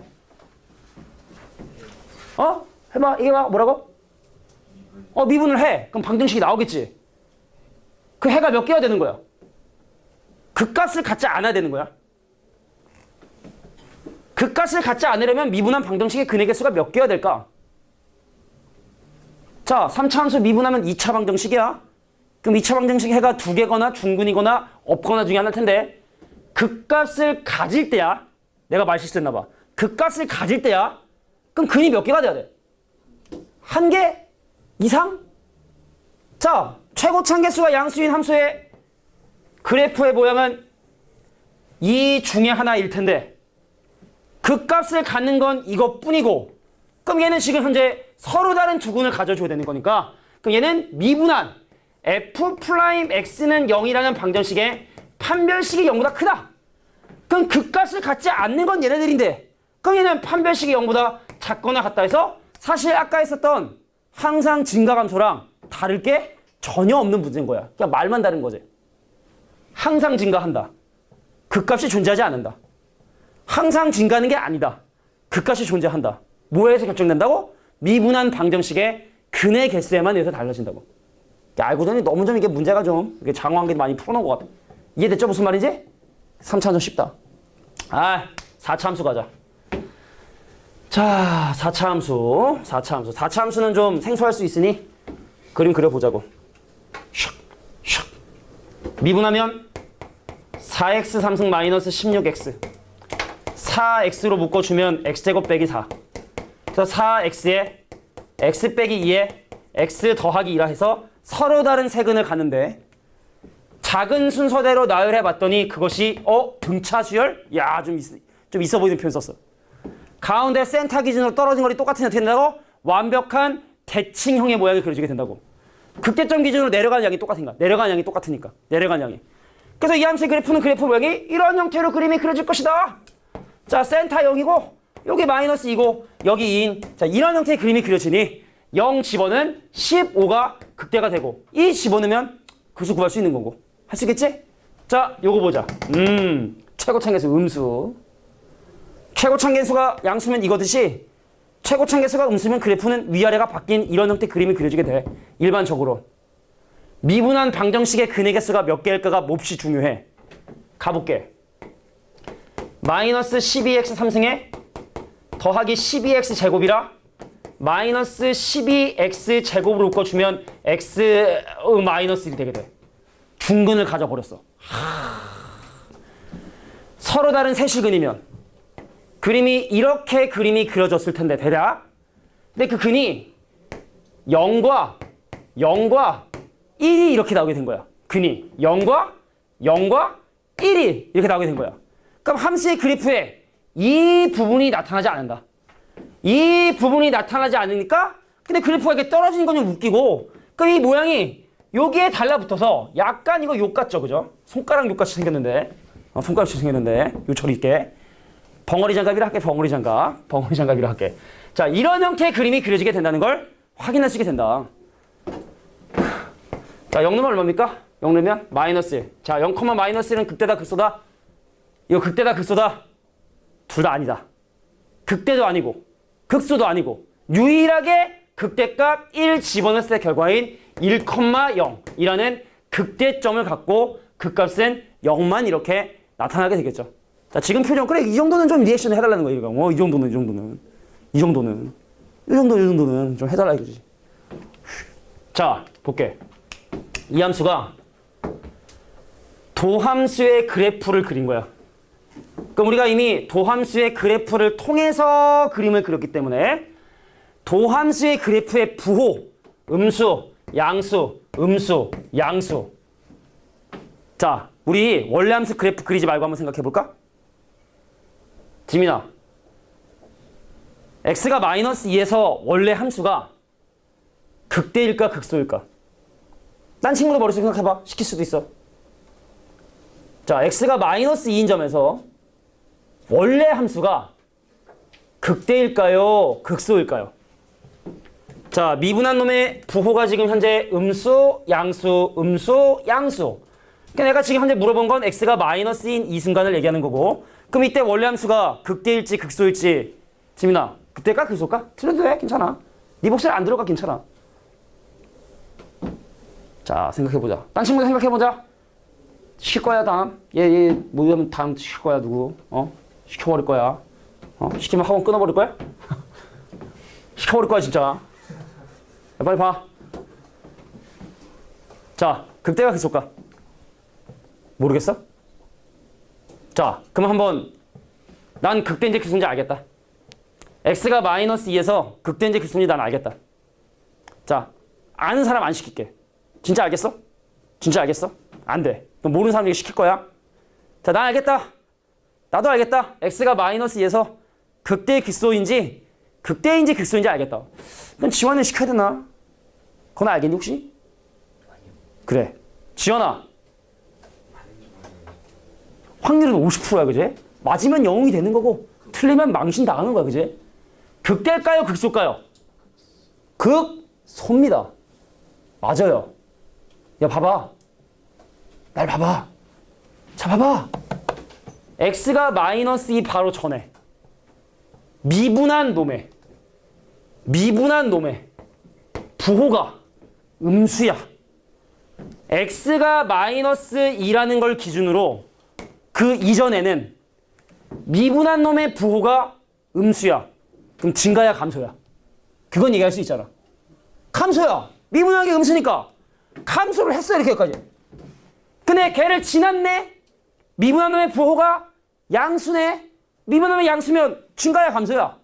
[SPEAKER 1] 어? 해봐. 이게 뭐라고? 미분을 해. 그럼 방정식이 나오겠지. 그 해가 몇 개가 되는 거야? 극값을 갖지 않아야 되는 거야. 극값을 갖지 않으려면 미분한 방정식의 근의 개수가 몇 개가 될까? 자, 3차 함수 미분하면 2차 방정식이야. 그럼 2차 방정식 해가 2개거나 중근이거나 없거나 중에 하나일 텐데 극값을 가질 때야. 내가 말 실수했나 봐. 극값을 가질 때야. 그럼 근이 몇 개가 돼야 돼? 1개 이상? 자, 최고참 개수가 양수인 함수의 그래프의 모양은 이 중에 하나일 텐데 극값을 갖는 건 이것뿐이고 그럼 얘는 지금 현재 서로 다른 두 근을 가져줘야 되는 거니까 그럼 얘는 미분한 f'x는 0이라는 방정식의 판별식이 0보다 크다. 그럼 극값을 갖지 않는 건 얘네들인데 그럼 얘는 판별식이 0보다 작거나 같다 해서 사실 아까 했었던 항상 증가감소랑 다를 게 전혀 없는 문제인 거야. 그냥 말만 다른 거지. 항상 증가한다. 극값이 존재하지 않는다. 항상 증가하는 게 아니다. 극값이 존재한다. 뭐에서 결정된다고? 미분한 방정식의 근의 개수에만 의해서 달라진다고. 알고 보니 너무 좀 이게 문제가 좀 이게 장황한 게 많이 풀어놓은 것 같아. 이해됐죠? 무슨 말인지? 3차 함수 쉽다. 4차 함수 가자. 자, 4차 함수. 4차 함수는 좀 생소할 수 있으니 그림 그려보자고. 샥. 미분하면 4x 3승 마이너스 16x 4x로 묶어주면 x제곱 빼기 4 그래서 4x에 x 빼기 2에 x 더하기 2라 해서 서로 다른 세근을 갖는데 작은 순서대로 나열해봤더니 그것이 등차 수열? 야, 좀 있어 보이는 표현 썼어. 가운데 센터 기준으로 떨어진 거리 똑같은 어떻게 된다고? 완벽한 대칭형의 모양이 그려지게 된다고. 극대점 기준으로 내려가는 양이 똑같으니까. 내려가는 양이 똑같으니까. 내려가는 양이. 그래서 이 함수의 그래프는 그래프 모양이 이런 형태로 그림이 그려질 것이다. 자, 센터 0이고 여기 마이너스 2고 여기 2인. 자, 이런 형태의 그림이 그려지니 0 집어는 15가 극대가 되고 2 집어넣으면 극수 구할 수 있는 거고. 할 수 있겠지? 자, 요거 보자. 최고창계수 음수. 최고창계수가 양수면 이거듯이 최고창계수가 음수면 그래프는 위아래가 바뀐 이런 형태 그림이 그려지게 돼. 일반적으로. 미분한 방정식의 근의 개수가 몇 개일까가 몹시 중요해. 가볼게. 마이너스 12x 3승에 더하기 12x 제곱이라 마이너스 12x 제곱으로 묶어주면 x 마이너스 1이 되게 돼. 중근을 가져버렸어. 서로 다른 세실근이면 그림이 이렇게 그림이 그려졌을 텐데 대략. 근데 그 근이 0과 1이 이렇게 나오게 된 거야. 근이 0과 1이 이렇게 나오게 된 거야. 그럼 함수의 그래프에 이 부분이 나타나지 않는다. 이 부분이 나타나지 않으니까 근데 그래프가 이렇게 떨어지는 건 좀 웃기고 그럼 이 모양이 여기에 달라붙어서 약간 이거 욕 같죠, 그죠? 손가락 욕 같이 생겼는데, 손가락 같이 생겼는데 요철 있게 벙어리 장갑이라 할게. 벙어리 장갑이라 할게. 자, 이런 형태의 그림이 그려지게 된다는 걸 확인하시게 된다. 자, 0 넣으면 얼마입니까? 0 넣으면 마이너스 1. 자, 0, 마이너스 1은 극대다 극소다? 이거 극대다 극소다? 둘 다 아니다. 극대도 아니고 극소도 아니고 유일하게 극대값 1 집어넣었을 때 결과인 1,0이라는 극대점을 갖고 극값은 0만 이렇게 나타나게 되겠죠. 자, 지금 표정 그래 이 정도는 좀 리액션을 해달라는 거예요. 이 정도는 좀 해달라 이거지. 자, 볼게. 이 함수가 도함수의 그래프를 그린 거야. 그럼 우리가 이미 도함수의 그래프를 통해서 그림을 그렸기 때문에 도함수의 그래프의 부호, 음수, 양수, 음수, 양수. 자, 우리 원래 함수 그래프 그리지 말고 한번 생각해 볼까? 지민아, x가 마이너스 2에서 원래 함수가 극대일까 극소일까? 딴 친구도 머릿속에 생각해봐. 시킬 수도 있어. 자, x가 마이너스 2인 점에서 원래 함수가 극대일까요? 극소일까요? 자, 미분한 놈의 부호가 지금 현재 음수, 양수, 음수, 양수. 그러니까 내가 지금 현재 물어본 건 x가 마이너스인 이 순간을 얘기하는 거고, 그럼 이때 원래 함수가 극대일지 극소일지, 지민아, 극대일까 극소일까? 틀려도 돼. 괜찮아. 네 목소리 안 들어가 괜찮아. 자, 생각해보자. 딴 친구도 생각해보자. 시킬 거야 다음. 얘 뭐냐면 다음 시킬 거야 누구? 시켜버릴 거야. 시키면 학원 끊어버릴 거야? 시켜버릴 거야 진짜. 야, 빨리 봐. 자, 극대가 극소일까? 모르겠어? 자, 그럼 한번 난 극대인지 극소인지 알겠다. x가 마이너스 2에서 극대인지 극소인지 난 알겠다. 자, 아는 사람 안 시킬게. 진짜 알겠어? 진짜 알겠어? 안 돼. 그럼 모르는 사람에게 시킬 거야. 자, 난 알겠다. 나도 알겠다. x가 마이너스 2에서 극대의 극소인지 극대인지 극소인지 알겠다. 그럼 지원은 시켜야 되나? 그건 알겠니 혹시? 그래. 지원아. 확률은 50%야, 그제? 맞으면 영웅이 되는 거고 틀리면 망신 당하는 거야, 그제? 극대일까요, 극소일까요? 극소입니다. 맞아요. 야, 봐봐. 날 봐봐. 자, 봐봐. x가 마이너스 2 바로 전에 미분한 놈의 부호가 음수야. x가 마이너스 2라는 걸 기준으로 그 이전에는 미분한 놈의 부호가 음수야. 그럼 증가야 감소야? 그건 얘기할 수 있잖아. 감소야. 미분한 게 음수니까 감소를 했어 이렇게 여기까지. 근데 걔를 지났네. 미분한 놈의 부호가 양수네. 미분한 놈의 양수면 증가야 감소야?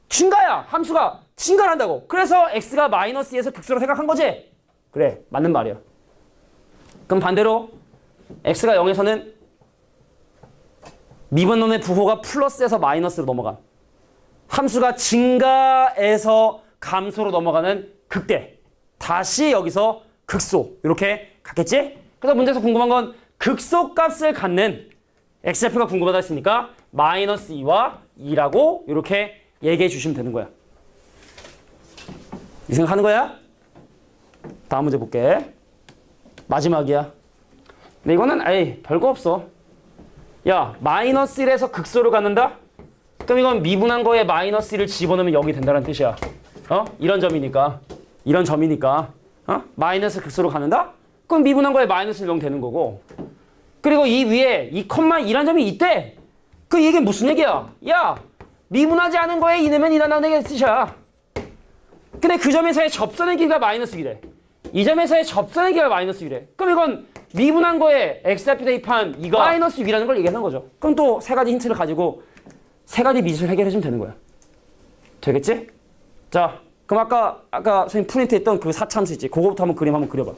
[SPEAKER 1] 증가야. 함수가 증가를 한다고. 그래서 x가 마이너스 2에서 극소로 생각한 거지? 그래, 맞는 말이야. 그럼 반대로 x가 0에서는 미분한 놈의 부호가 플러스에서 마이너스로 넘어간, 함수가 증가에서 감소로 넘어가는 극대. 다시 여기서 극소. 이렇게 갔겠지? 그래서 문제에서 궁금한 건 극소값을 갖는 x좌표가 궁금하다 했으니까 마이너스 2와 2라고 이렇게 얘기해 주시면 되는 거야. 이 생각하는 거야? 다음 문제 볼게. 마지막이야. 근데 이거는 별거 없어. 야, 마이너스 1에서 극소로 갖는다? 그럼 이건 미분한 거에 마이너스 1을 집어넣으면 0이 된다는 뜻이야. 이런 점이니까. 마이너스 극소로 갖는다? 그럼 미분한 거에 마이너스 0 되는 거고. 그리고 이 위에 2,2라는 점이 있대. 그 얘기는 무슨 얘기야? 야, 미분하지 않은 거에 2 넣으면 2 나온다는 뜻이야. 근데 그 점에서의 접선의 길이가 마이너스 1이래. 이 점에서의 접선의 길이가 마이너스 1이래. 그럼 이건 미분한 거에 x좌표 대입한 2가 마이너스 6이라는 걸 얘기하는 거죠. 그럼 또 세 가지 힌트를 가지고 세 가지 미지수를 해결해주면 되는 거야. 되겠지? 자, 그럼 아까 선생님 프린트 했던 그 사참수 있지? 그거부터 한번 그림 한번 그려봐.